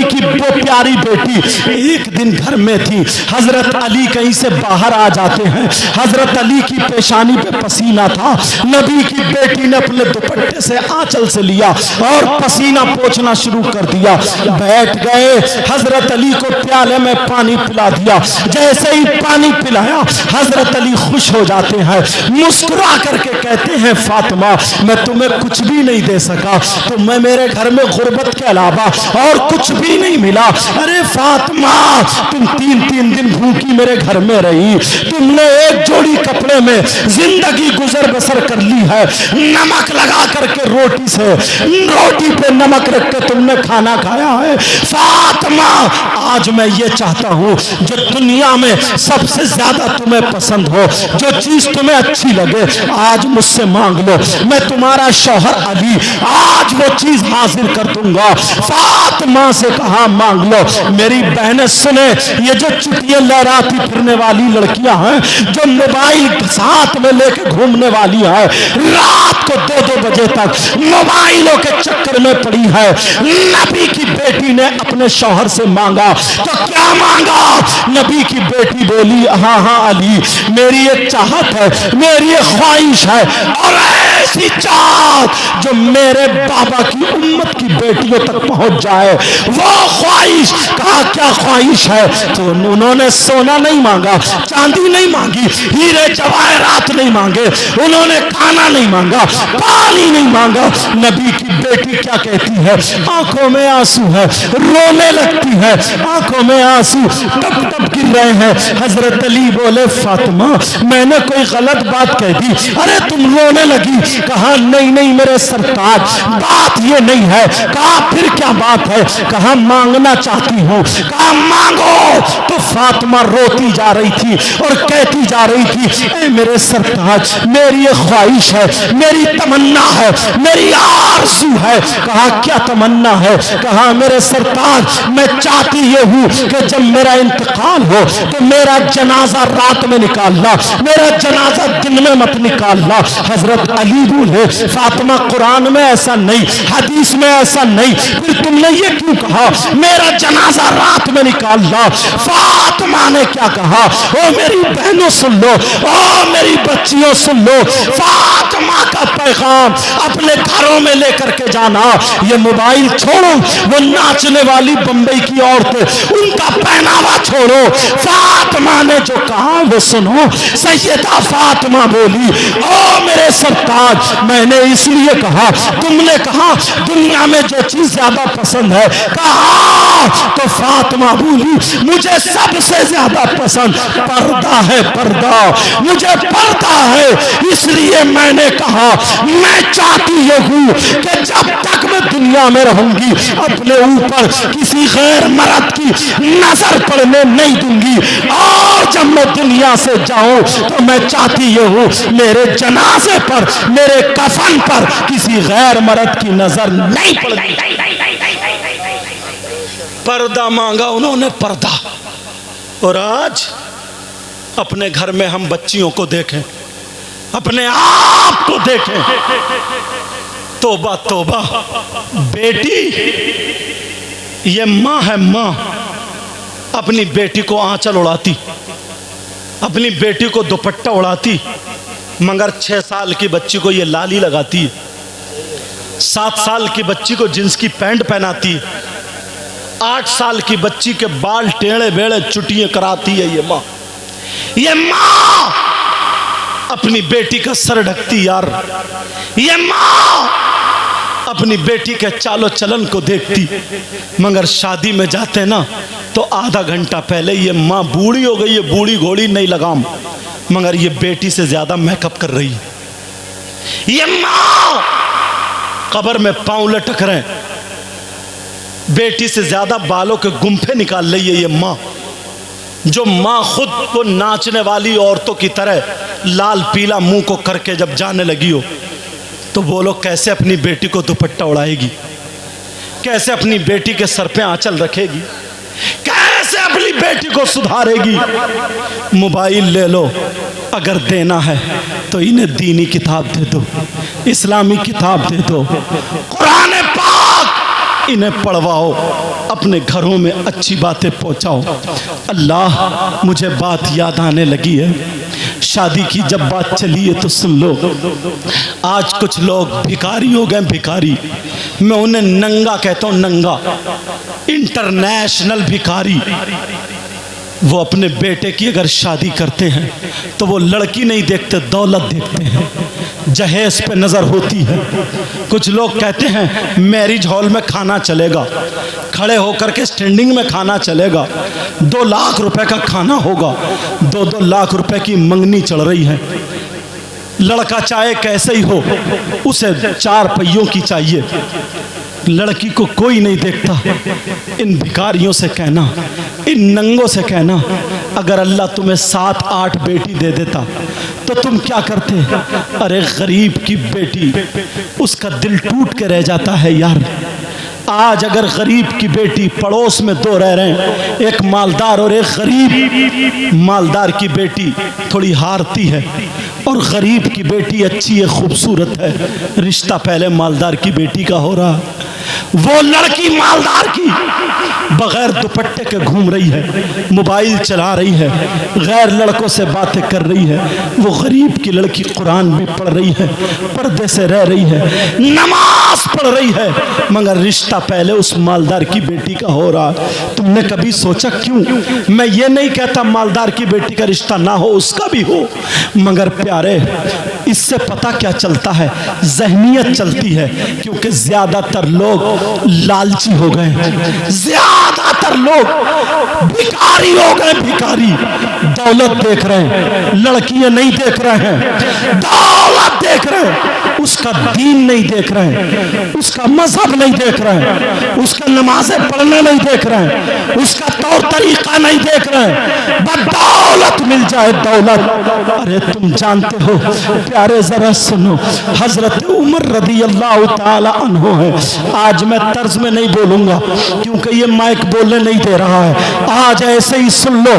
की वो प्यारी बेटी। एक दिन घर में थी, हजरत अली कहीं से बाहर आ जाते हैं, हजरत अली की पेशानी पे पसीना था। नबी की बेटी ने अपने दुपट्टे से आंचल से लिया और पसीना पोंछना शुरू कर दिया। बैठ गए, हजरत अली को प्याले में पानी पिला दिया। जैसे ही पानी पिलाया, हजरत अली खुश हो जाते हैं, मुस्कुरा करके कहते हैं, फातिमा मैं तुम्हें कुछ भी नहीं दे सका, तो मैं मेरे घर में गुर्बत के अलावा और कुछ भी नहीं मिला। अरे फातिमा, तुम 3-3 दिन भूखी मेरे घर में रही, तुमने एक जोड़ी कपड़े में जिंदगी गुजर बसर कर ली है। नमक लगा करके रोटी से, रोटी पे नमक रख के तुमने खाना खाया है। फातिमा, आज मैं ये चाहता हूं जो दुनिया में सबसे ज्यादा तुम्हें पसंद हो, जो चीज तुम्हें अच्छी लगे, आज मुझसे मांग लो, मैं तुम्हारा शौहर अली आज वो चीज हासिल कर दूंगा। फातिमा से कहा मांग लो। मेरी बहनें सुने, ये जो चुटियां लहराती फिरने वाली लड़कियां हैं, जो मोबाइल साथ में लेके घूमने वाली है, रात को 2-2 बजे तक मोबाइलों के चक्कर में पड़ी है। नबी की बेटी ने अपने शौहर से मांगा तो क्या मांगा? नबी की बेटी बोली, हाँ हाँ अली, मेरी एक चाहत है, मेरी एक ख्वाहिश है, और ऐसी चाहत जो मेरे बाबा की उम्मत की बेटियों तक पहुंच जाए, वो ख्वाहिश। कहा क्या ख्वाहिश है? तो उन्होंने सोना नहीं मांगा, चांदी नहीं मांगी, हीरे जवाहरात नहीं मांगे, उन्होंने खाना नहीं मांगा, पानी नहीं मांगा। नबी की बेटी क्या कहती है? आंखों में आंसू है, रोने लगती है, आंखों में आंसू टप टप गिर रहे हैं। हजरत अली बोले, फातिमा मैंने कोई गलत बात कह दी? अरे तुम रोने लगी। कहा नहीं नहीं मेरे सरताज, बात ये नहीं है। कहा फिर क्या बात है? कहा मांगना चाहती हूँ। कहा कहा मांगो, तो फातिमा रोती जा रही थी और कहती जा रही थी, ऐ मेरे सरताज, मेरी ये ख्वाहिश है, मेरी तमन्ना है, मेरी आरज़ू है। कहा क्या तमन्ना है? कहा मेरे सरताज, मैं चाहती ये हूँ कि जब मेरा इंतकाल हो तो मेरा जनाजा रात में निकालना, मेरा जनाजा दिन में मत निकालना। हजरत अली बोले, फातिमा कुरान में ऐसा नहीं, हदीस में ऐसा नहीं, फिर तुमने ये क्यों कहा मेरा जनाजा रात में निकालना? फातिमा ने क्या कहा? ओ मेरी बहनों सुन लो, ओ मेरी बच्चियों सुन लो, फातिमा का पैगाम अपने घरों में लेकर के जाना। ये मोबाइल छोड़ो, वो नाचने वाली बंबई की औरतें, उनका पहनावा छोड़ो, फातिमा ने जो कहा वो सुनो। सैयदा फातिमा बोली, ओ मेरे सरताज, मैंने इसलिए कहा, तुमने कहा दुनिया में जो चीज ज्यादा पसंद है, कहा तो फातिमा बोली, मुझे सबसे ज्यादा पसंद पर्दा है, पर्दा, मुझे पर्दा है। इसलिए मैंने कहा मैं चाहती ये हूं कि जब तक मैं दुनिया में रहूंगी अपने ऊपर किसी गैर मर्द की नजर पड़ने नहीं दूंगी, और जब मैं दुनिया से जाऊं तो मैं चाहती ये हूं मेरे जनाजे पर, मेरे कफन पर किसी गैर मर्द की नजर नहीं पड़ती। पर्दा मांगा उन्होंने, पर्दा। और आज अपने घर में हम बच्चियों को देखें, अपने आप को देखें, तौबा तौबा, बेटी ये माँ है, माँ अपनी बेटी को आंचल उड़ाती, अपनी बेटी को दुपट्टा उड़ाती, मगर 6 साल की बच्ची को ये लाली लगाती, 7 साल की बच्ची को जींस की पैंट पहनाती, 8 साल की बच्ची के बाल टेढ़े बेड़े चुटियां कराती है। ये माँ अपनी बेटी का सर ढकती यार, ये माँ अपनी बेटी के चालो चलन को देखती, मगर शादी में जाते ना तो आधा घंटा पहले ये माँ बूढ़ी हो गई है, बूढ़ी घोड़ी नहीं लगाम, मगर ये बेटी से ज्यादा मेकअप कर रही है। ये माँ कब्र में पांव लटक रहे, बेटी से ज्यादा बालों के गुम्फे निकाल रही है। ये माँ, जो माँ खुद वो नाचने वाली औरतों की तरह लाल पीला मुंह को करके जब जाने लगी हो, तो बोलो कैसे अपनी बेटी को दुपट्टा उड़ाएगी, कैसे अपनी बेटी के सर पे आंचल रखेगी, कैसे अपनी बेटी को सुधारेगी। मोबाइल ले लो, अगर देना है तो इन्हें दीनी किताब दे दो, इस्लामी किताब दे दो, कुरान पाक इन्हें पढ़वाओ, अपने घरों में अच्छी बातें पहुंचाओ। अल्लाह, मुझे बात याद आने लगी है, शादी की जब बात चली है तो सुन लो। आज कुछ लोग भिखारी हो गए, भिखारी, मैं उन्हें नंगा कहता हूं, नंगा, इंटरनेशनल भिखारी। वो अपने बेटे की अगर शादी करते हैं तो वो लड़की नहीं देखते, दौलत देखते हैं, जहेज पे नजर होती है। कुछ लोग कहते हैं मैरिज हॉल में खाना चलेगा, खड़े होकर के स्टैंडिंग में खाना चलेगा, 2 लाख रुपए का खाना होगा, 2-2 लाख रुपए की मंगनी चढ़ रही है। लड़का चाहे कैसे ही हो, उसे 4 पहियों की चाहिए, लड़की को कोई नहीं देखता। इन भिखारियों से कहना, इन नंगों से कहना, अगर अल्लाह तुम्हें 7-8 बेटी दे देता तो तुम क्या करते? अरे गरीब की बेटी, उसका दिल टूट के रह जाता है यार। आज अगर गरीब की बेटी, पड़ोस में 2 रह रहे हैं, एक मालदार और एक गरीब, मालदार की बेटी थोड़ी हारती है और गरीब की बेटी अच्छी है, खूबसूरत है, रिश्ता पहले मालदार की बेटी का हो रहा, वो लड़की मालदार की बगैर दुपट्टे के घूम रही है, मोबाइल चला रही है, गैर लड़कों से बातें कर रही है। वो गरीब की लड़की कुरान भी पढ़ रही है, पर्दे से रह रही है, नमाज पढ़ रही है, मगर रिश्ता पहले उस मालदार की बेटी का हो रहा। तुमने कभी सोचा क्यों? मैं ये नहीं कहता मालदार की बेटी का रिश्ता ना हो, उसका भी हो, मगर प्यारे, इससे पता क्या चलता है? ज़हनियत चलती है, क्योंकि ज्यादातर लोग लालची हो गए, ज्यादातर लोग भिखारी हो गए, भिखारी। दौलत देख रहे हैं, लड़कियां नहीं देख रहे हैं, दौलत देख रहे हैं, उसका दीन नहीं देख रहे हैं, उसका मजहब नहीं देख रहे हैं, उसका नमाजें पढ़ना नहीं देख रहे हैं, उसका तौर तरीका नहीं देख रहे हैं, बदौलत मिल जाए दौलत। अरे तुम जानते हो प्यारे, जरा सुनो, हजरत उमर रदी अल्लाह ताला अन्हु है। आज मैं तर्ज में नहीं बोलूंगा क्योंकि ये माइक बोलने नहीं दे रहा है, आज ऐसे ही सुन लो,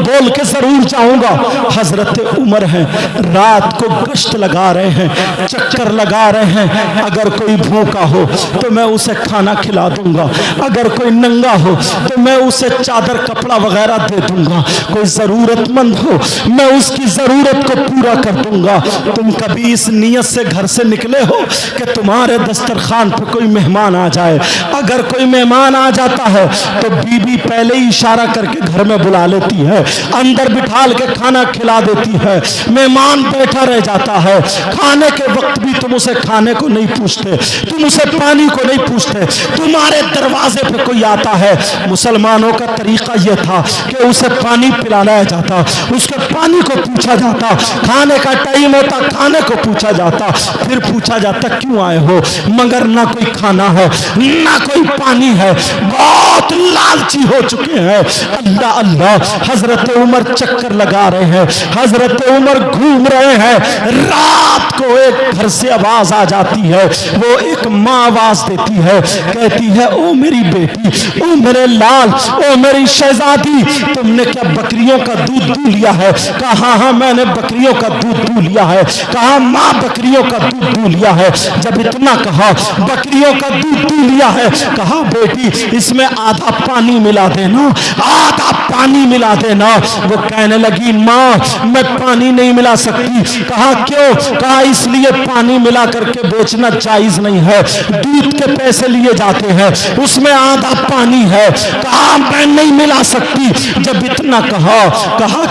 बोल के जरूर जाऊंगा। हजरत उमर है, रात को गश्त लगा रहे हैं, चक्कर लगा रहे हैं, अगर कोई भूखा हो तो मैं उसे खाना खिला दूंगा, अगर कोई नंगा हो तो मैं उसे चादर कपड़ा वगैरह दे दूंगा, कोई जरूरतमंद हो मैं उसकी जरूरत को पूरा कर दूंगा। तुम कभी इस नियत से घर से निकले हो कि तुम्हारे दस्तरखान पर कोई मेहमान आ जाए? अगर कोई मेहमान आ जाता है तो बीबी पहले ही इशारा करके घर में बुला लेती है, अंदर बिठाल के खाना खिला देती है, मेहमान बैठा रह जाता है, खाने के वक्त भी तुम उसे खाने को नहीं पूछते, तुम उसे पानी को नहीं पूछते, तुम्हारे दरवाजे पे कोई आता है, मुसलमानों का तरीका यह था कि उसे पानी पिलाया जाता, उसके पानी को पूछा जाता, खाने का टाइम होता खाने को पूछा जाता, फिर पूछा जाता क्यों आए हो, मगर ना कोई खाना है ना कोई पानी है, बहुत लालची हो चुके हैं। अल्लाह अल्लाह, हजरत उमर चक्कर लगा रहे हैं, हजरत उमर घूम रहे हैं, रात को एक घर से आवाज आ जाती है, वो एक माँ आवाज देती है, कहती है ओ मेरी बेटी, ओ मेरे लाल, ओ मेरी शहजादी, तुमने क्या बकरियों का दूध दू लिया है? कहा हाँ मैंने बकरियों का दूध दू लिया है। कहा माँ बकरियों का दूध दू लिया है। जब इतना कहा बकरियों का दूध दू लिया है, कहा बेटी इसमें आधा पानी मिला देना, आधा पानी मिला देना। वो कहने लगी माँ मैं पानी नहीं मिला सकती। कहा क्यों? कहा इसलिए पानी मिला करके बेचना जायज नहीं है, दूध के पैसे लिए जाते हैं, उसमें आधा पानी है। कहा मैं नहीं मिला सकती। जब इतना कहा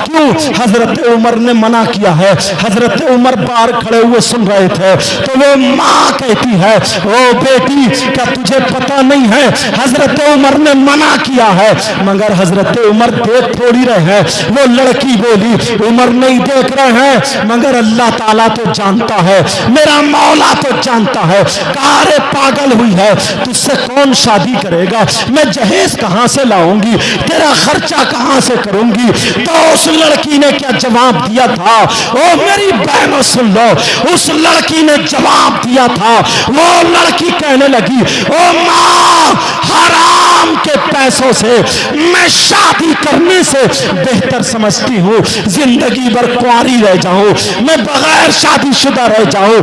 क्यों? हजरत उमर ने मना किया है। हजरत उमर बाहर खड़े हुए सुन रहे थे, तो वो माँ कहती है ओ बेटी क्या तुझे पता नहीं है हजरत उमर ने मना किया है? मगर हजरत उमर देख थोड़ी रहे हैं। वो लड़की बोली उमर नहीं देख रहे हैं मगर अल्लाह ताला तो जानता है, मेरा मौला तो जानता है। कहा रे पागल हुई है, तुझसे कौन शादी करेगा? मैं जहेज कहां से लाऊंगी, तेरा खर्चा कहां से करूंगी? तो उस लड़की ने क्या जवाब दिया था? ओ मेरी बहनों सुन लो, उस लड़की ने जवाब दिया था। वो लड़की कहने लगी ओ माँ हराम के पैसों से मैं शादी करने से बेहतर समझती हूँ जिंदगी भर कुंवारी रह जाऊं, मैं बगैर शादीशुदा रह जाऊं,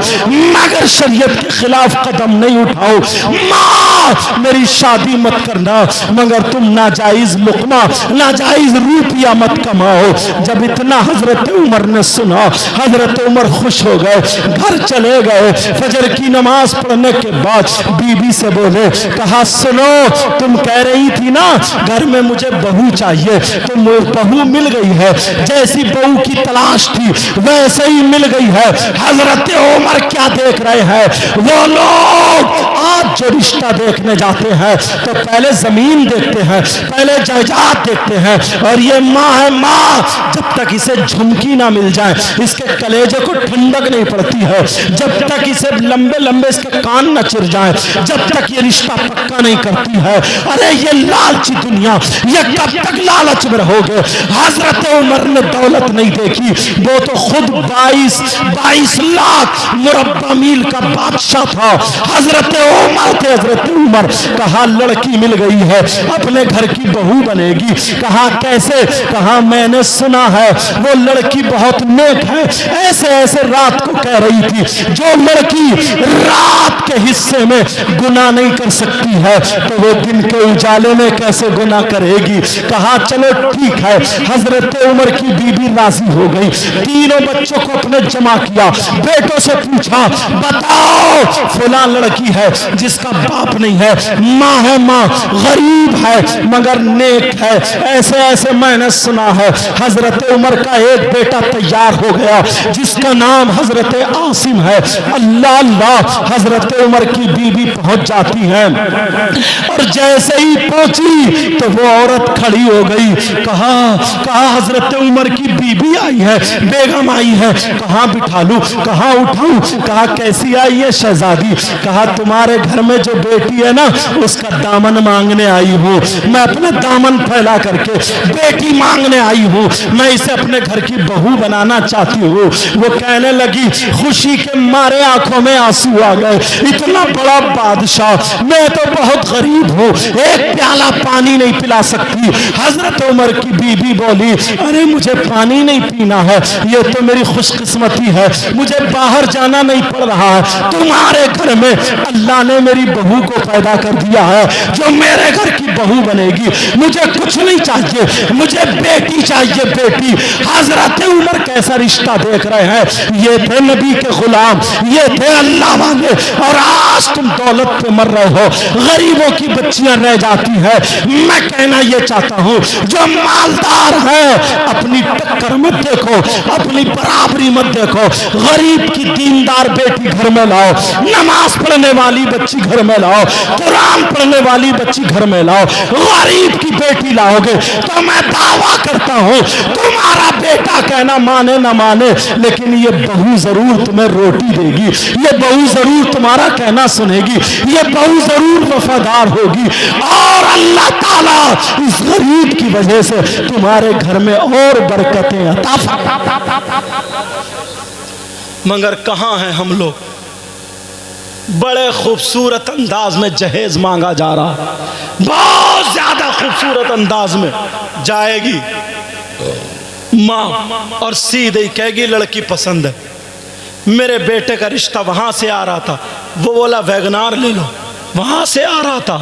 मगर शरीयत के खिलाफ कदम नहीं उठाऊं। माँ मेरी शादी मत करना, मगर तुम नाजायज लुकमा नाजायज रूपिया मत कमाओ। जब इतना हजरत उमर ने सुना, हजरत उमर खुश हो गए, घर चले गए। फजर की नमाज पढ़ने के बाद बीबी से बोले, कहा सुनो तुम कह रही थी ना घर में मुझे बहू चाहिए, तो बहू मिल गई है, जैसी बहू की तलाश थी वैसे ही मिल गई है। हजरत उमर क्या देख रहे हैं? वो लोग आज जो रिश्ता देखने जाते हैं तो पहले जमीन देखते हैं, पहले जायदाद देखते हैं, और ये माँ है माँ, जब तक इसे झुमकी ना मिल जाए इसके कलेजे को ठंडक नहीं पड़ती है, जब तक इसे लंबे लंबे इसके कान न चिर जाए, जब तक ये रिश्ता पक्का नहीं करती है। अरे ये लालची दुनिया, ये कब तक लालच में रहोगे? हजरत उमर ने दौलत नहीं देखी, वो तो खुद 22 लाख मुरब्बा मील का बादशाह था। हजरत उमर थे, हजरत उमर। कहा लड़की मिल गई है, अपने घर की बहू बनेगी। कहा कैसे? कहा मैंने सुना है वो लड़की बहुत नेक है, ऐसे ऐसे रात को कह रही थी जो लड़की रात के हिस्से में गुनाह नहीं कर सकती है तो वो दिन के उजाले में कैसे गुनाह करेगी? कहा चलो ठीक है। हजरत उमर की बीबी राजी हो गई, तीनों बच्चों को अपने जमा किया, बेटों से पूछा बताओ फुला लड़की है जिसका बाप नहीं है, माँ है, माँ गरीब है मगर नेक है, ऐसे ऐसे मैंने सुना है। हजरत उमर का एक बेटा तैयार हो गया जिसका नाम हजरत आसिम है। अल्लाह अल्लाह, हजरत उमर की बीबी पहुंच जाती है और जैसे जैसे ही पहुंची तो वो औरत खड़ी हो गई। कहा हजरत उमर की बीबी आई है, बेगम आई है, कहाँ बिठा लूं, कहाँ उठाऊं? कहा कैसी आई है शहजादी? कहा तुम्हारे घर में जो बेटी है ना, उसका दामन मांगने आई हूँ। मैं अपना दामन फैला करके बेटी मांगने आई हूँ, मैं इसे अपने घर की बहू बनाना चाहती हूँ। वो कहने लगी, खुशी के मारे आंखों में आंसू आ गए, इतना बड़ा बादशाह, मैं तो बहुत गरीब हूँ, एक प्याला पानी नहीं पिला सकती। हजरत उमर की बीबी बोली, अरे मुझे पानी नहीं पीना है, ये तो मेरी खुशकिस्मती है, मुझे बाहर जाना नहीं पड़ रहा है। तुम्हारे घर में अल्लाह ने मेरी बहू को पैदा कर दिया है, जो मेरे घर की बहू बनेगी। मुझे कुछ नहीं चाहिए, मुझे बेटी चाहिए, बेटी। हजरत उमर कैसा रिश्ता देख रहे हैं, ये थे नबी के गुलाम, ये थे अल्लाह वाले, और आज तुम दौलत पे मर रहे हो, गरीबों की बच्चियां रह जाती है। मैं कहना ये चाहता हूं, जो मालदार है अपनी टक्कर मत देखो, अपनी बराबरी मत देखो, गरीब की दीनदार बेटी घर में लाओ, नमाज पढ़ने वाली बच्ची घर में लाओ, कुरान पढ़ने वाली बच्ची घर में लाओ, गरीब की बेटी लाओगे तो मैं दावा करता हूं तुम्हारा बेटा कहना माने ना माने, लेकिन ये बहू जरूर तुम्हें रोटी देगी, ये बहू जरूर तुम्हारा कहना सुनेगी, ये बहू जरूर वफादार होगी, और अल्लाह ताला इस गरीब की वजह से तुम्हारे घर में और बरकतें अता फरमाएगा। मगर कहां हैं हम लोग? बड़े खूबसूरत अंदाज में जहेज मांगा जा रहा, बहुत ज्यादा खूबसूरत अंदाज में जाएगी माँ और सीधे ही कहेगी लड़की पसंद है। मेरे बेटे का रिश्ता वहां से आ रहा था, वो बोला वैगनार ले लो, वहां से आ रहा था,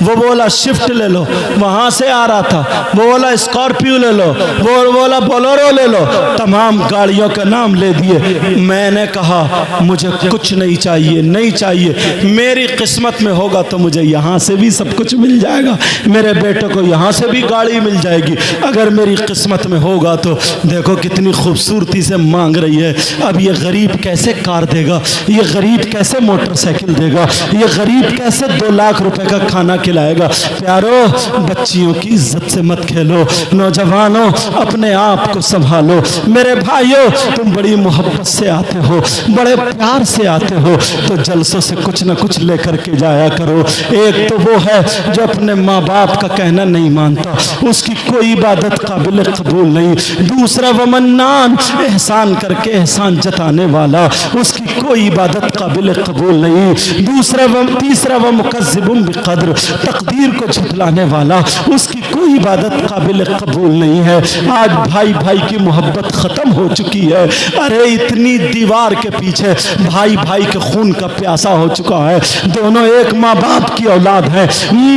वो बोला शिफ्ट ले लो, वहां से आ रहा था, वो बोला स्कॉर्पियो ले लो, वो बोला बोलेरो ले लो, तमाम गाड़ियों के नाम ले दिए। मैंने कहा मुझे कुछ नहीं चाहिए, नहीं चाहिए, मेरी किस्मत में होगा तो मुझे यहाँ से भी सब कुछ मिल जाएगा, मेरे बेटे को यहाँ से भी गाड़ी मिल जाएगी, अगर मेरी किस्मत में होगा तो। देखो कितनी खूबसूरती से मांग रही है। अब ये गरीब कैसे कार देगा, ये गरीब कैसे मोटरसाइकिल देगा, ये गरीब कैसे 2 लाख रुपए का खाना खिलाएगा। प्यारो, बच्चियों की इज्जत से मत खेलो, नौजवानों अपने आप को संभालो। मेरे भाइयों, तुम बड़ी मोहब्बत से आते हो, बड़े प्यार से आते हो, तो जलसों से कुछ न कुछ लेकर के जाया करो। एक तो वो है जो अपने माँ बाप का कहना नहीं मानता, उसकी कोई इबादत काबिल कबूल नहीं। दूसरा वो मन्नान, एहसान करके एहसान जताने वाला, उसकी कोई इबादत काबिल कबूल नहीं। तीसरा वो मुकज़्ज़िबुन बिक़द्र, तकदीर को झुठलाने वाला, उसकी कोई इबादत काबिल कबूल नहीं है। आज भाई भाई की मोहब्बत खत्म हो चुकी है। अरे इतनी दीवार के पीछे भाई भाई के खून का प्यासा हो चुका है। दोनों एक माँ बाप की औलाद है,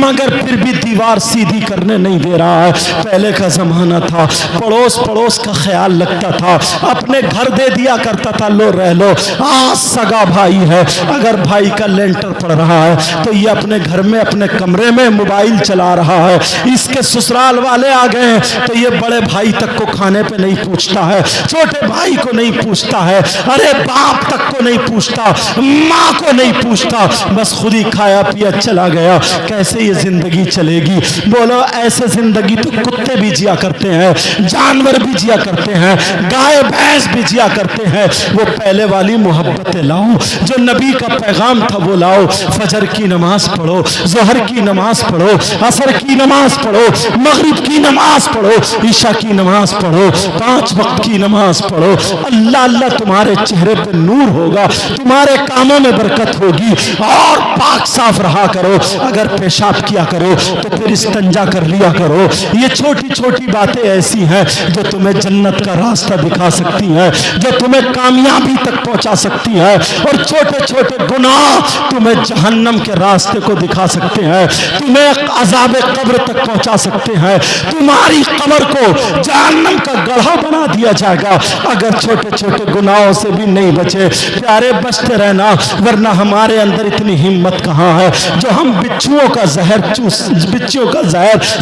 मगर फिर भी दीवार सीधी करने नहीं दे रहा है। पहले का जमाना था, पड़ोस पड़ोस का ख्याल रखता था, अपने घर दे दिया करता था, लो रह लो। आज सगा भाई है, अगर भाई का लेंटर पड़ रहा है तो ये अपने घर में अपने कमरे में मोबाइल चला रहा है। इसके ससुराल वाले आ गए हैं तो ये बड़े भाई तक को खाने पे नहीं पूछता है, छोटे भाई को नहीं पूछता है, अरे बाप तक को नहीं पूछता, माँ को नहीं पूछता, बस खुद ही खाया पिया चला गया। कैसे ये जिंदगी चलेगी? बोलो, ऐसे जिंदगी तो कुत्ते भी जिया करते हैं, जानवर भी जिया करते हैं, गाय भैंस भी जिया करते हैं। वो पहले वाली मोहब्बतें लाओ, जो नबी का पैगाम था वो लाओ। फजर की नमाज पढ़ो, ज़ोहर की नमाज पढ़ो, असर की नमाज पढ़ो, मगरिब की नमाज पढ़ो, ईशा की नमाज पढ़ो, 5 वक्त की नमाज पढ़ो। अल्लाह अल्लाह तुम्हारे चेहरे पे नूर होगा, तुम्हारे कामों में बरकत होगी। और पाक साफ रहा करो, अगर पेशाब किया करो तो फिर इस्तंजा कर लिया करो। ये छोटी छोटी बातें ऐसी हैं जो तुम्हें जन्नत का रास्ता दिखा सकती हैं, जो तुम्हें कामयाबी तक पहुंचा सकती है, और छोटे छोटे गुनाह तुम्हें जहन्नम के रास्ते को दिखा सकते हैं, तुम्हें अज़ाब कब्र तक पहुंचा सकते सकते हैं, तुम्हारी कब्र को जहन्नम का गड्ढा बना दिया जाएगा अगर छोटे छोटे गुनाहों से भी नहीं बचे। प्यारे बचते रहना, वरना हमारे अंदर इतनी हिम्मत कहाँ है जो हम बिच्छुओं का जहर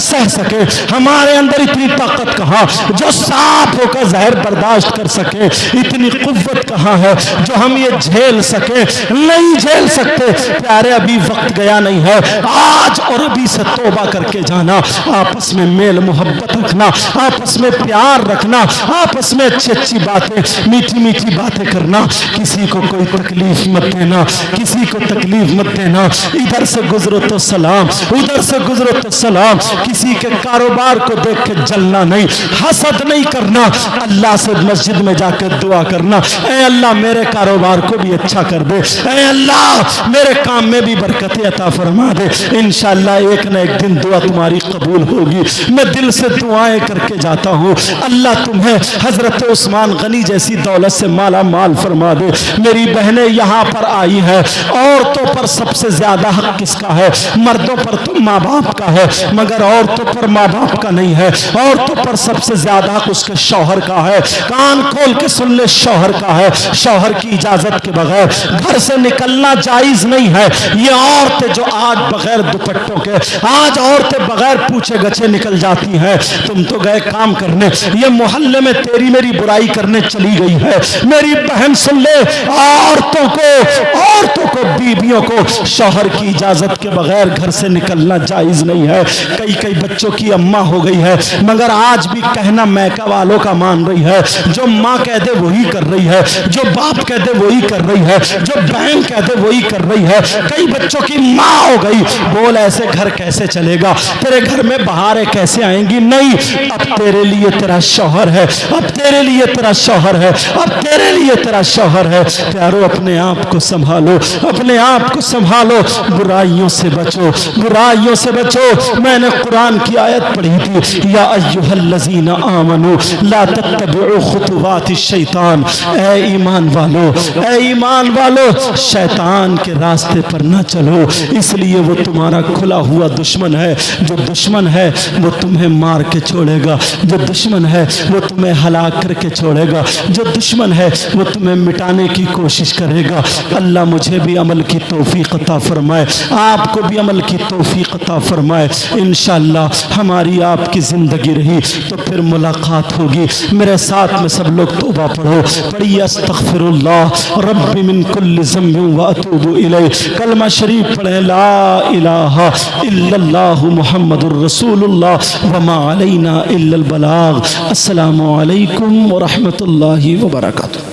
सह सके। हमारे अंदर इतनी ताकत कहाँ जो सांपों का जहर बर्दाश्त कर सके। इतनी कुव्वत कहाँ है जो हम ये झेल सके। नहीं झेल सकते प्यारे, अभी वक्त गया नहीं है। आज और अभी से तौबा करके जाना, आपस में मेल मोहब्बत रखना, आपस में प्यार रखना, आपस में अच्छी अच्छी बातें, मीठी मीठी बातें करना। किसी को कोई तकलीफ मत देना, किसी को तकलीफ मत देना। इधर से गुजरो तो सलाम, उधर से गुजरो तो सलाम। किसी के कारोबार को देख के जलना नहीं, हसद नहीं करना। अल्लाह से मस्जिद में जाकर दुआ करना, ऐ अल्लाह मेरे कारोबार को भी अच्छा कर दे, ऐ अल्लाह मेरे काम में भी बरकतें अता फरमा दे। इंशाअल्लाह एक न एक दिन दुआ तुम्हारी कबूल होगी। मैं दिल से दुआएं करके जाता हूँ, अल्लाह तुम्हें हजरत उस्मान गनी जैसी दौलत से माला माल फरमा दे। मेरी बहनें यहाँ पर आई है, औरतों पर सबसे ज्यादा हक किसका है? मर्दों पर तो माँ बाप का है, मगर औरतों पर माँ बाप का नहीं है। औरतों पर सबसे ज्यादा हक उसके शौहर का है। कान खोल के सुन ले, शौहर का है। शौहर की इजाजत के बगैर घर से निकलना जायज नहीं है। ये औरतें जो आज बगैर दुपट्टों के, आज औरतें बगैर पूछे गछे निकल जाती हैं। तुम तो गए काम करने, ये मोहल्ले में तेरी मेरी बुराई करने चली गई है। मेरी बहन सुन ले, औरतों को बीबियों को शौहर की इजाजत के बगैर घर से निकलना जायज नहीं है। कई बच्चों की अम्मा हो गई है, मगर आज भी कहना मैका वालों का मान रही है। जो माँ कह दे वही कर रही है, जो बाप कह दे वही कर रही है, जो बहन कह दे वही कर रही है। कई बच्चों की माँ हो गई। बोल ऐसे घर कैसे चलेगा? तेरे घर में बहारें कैसे आएंगी? नहीं, अब तेरे लिए तेरा शौहर है, अब तेरे लिए तेरा शौहर है, अब तेरे लिए तेरा शौहर है। प्यारो अपने आप को संभालो, अपने आप को संभालो, बुराइयों से बचो, बुराइयों से बचो। मैंने कुरान की आयत पढ़ी थी, या अय्युहल्लज़ीना आमनू ला तत्तबिउ खुतुवाति शैतान। ऐ ईमान वालो, ऐ ईमान वालो, शैतान के रास्ते पर ना चलो, इसलिए वो तुम्हारा खुला हुआ दुश्मन है। जो दुश्मन है वो तुम्हें मार के छोड़ेगा, जो दुश्मन है वो तुम्हें हलाक करके छोड़ेगा, जो दुश्मन है वो तुम्हें मिटाने की कोशिश करेगा। अल्लाह मुझे भी अमल की तौफीक अता फरमाए, आपको भी अमल की तौफीक अता फरमाए। इंशाअल्लाह हमारी आपकी ज़िंदगी रही तो फिर मुलाकात होगी। मेरे साथ में सब लोग तौबा पढ़ो, पढ़िए अस्तग़फिरुल्लाह रब्बी मिन कुल्लि ज़म्बिन व अतूबु इलैह। कलमा शरीफ पढ़े, ला इलाहा इल्लल्लाहु मुहम्मदुर रसूलुल्लाह व मा अलैना इल्लल बलाग। अस्सलामु अलैकुम व रहमतुल्लाहि व बरकातुहू।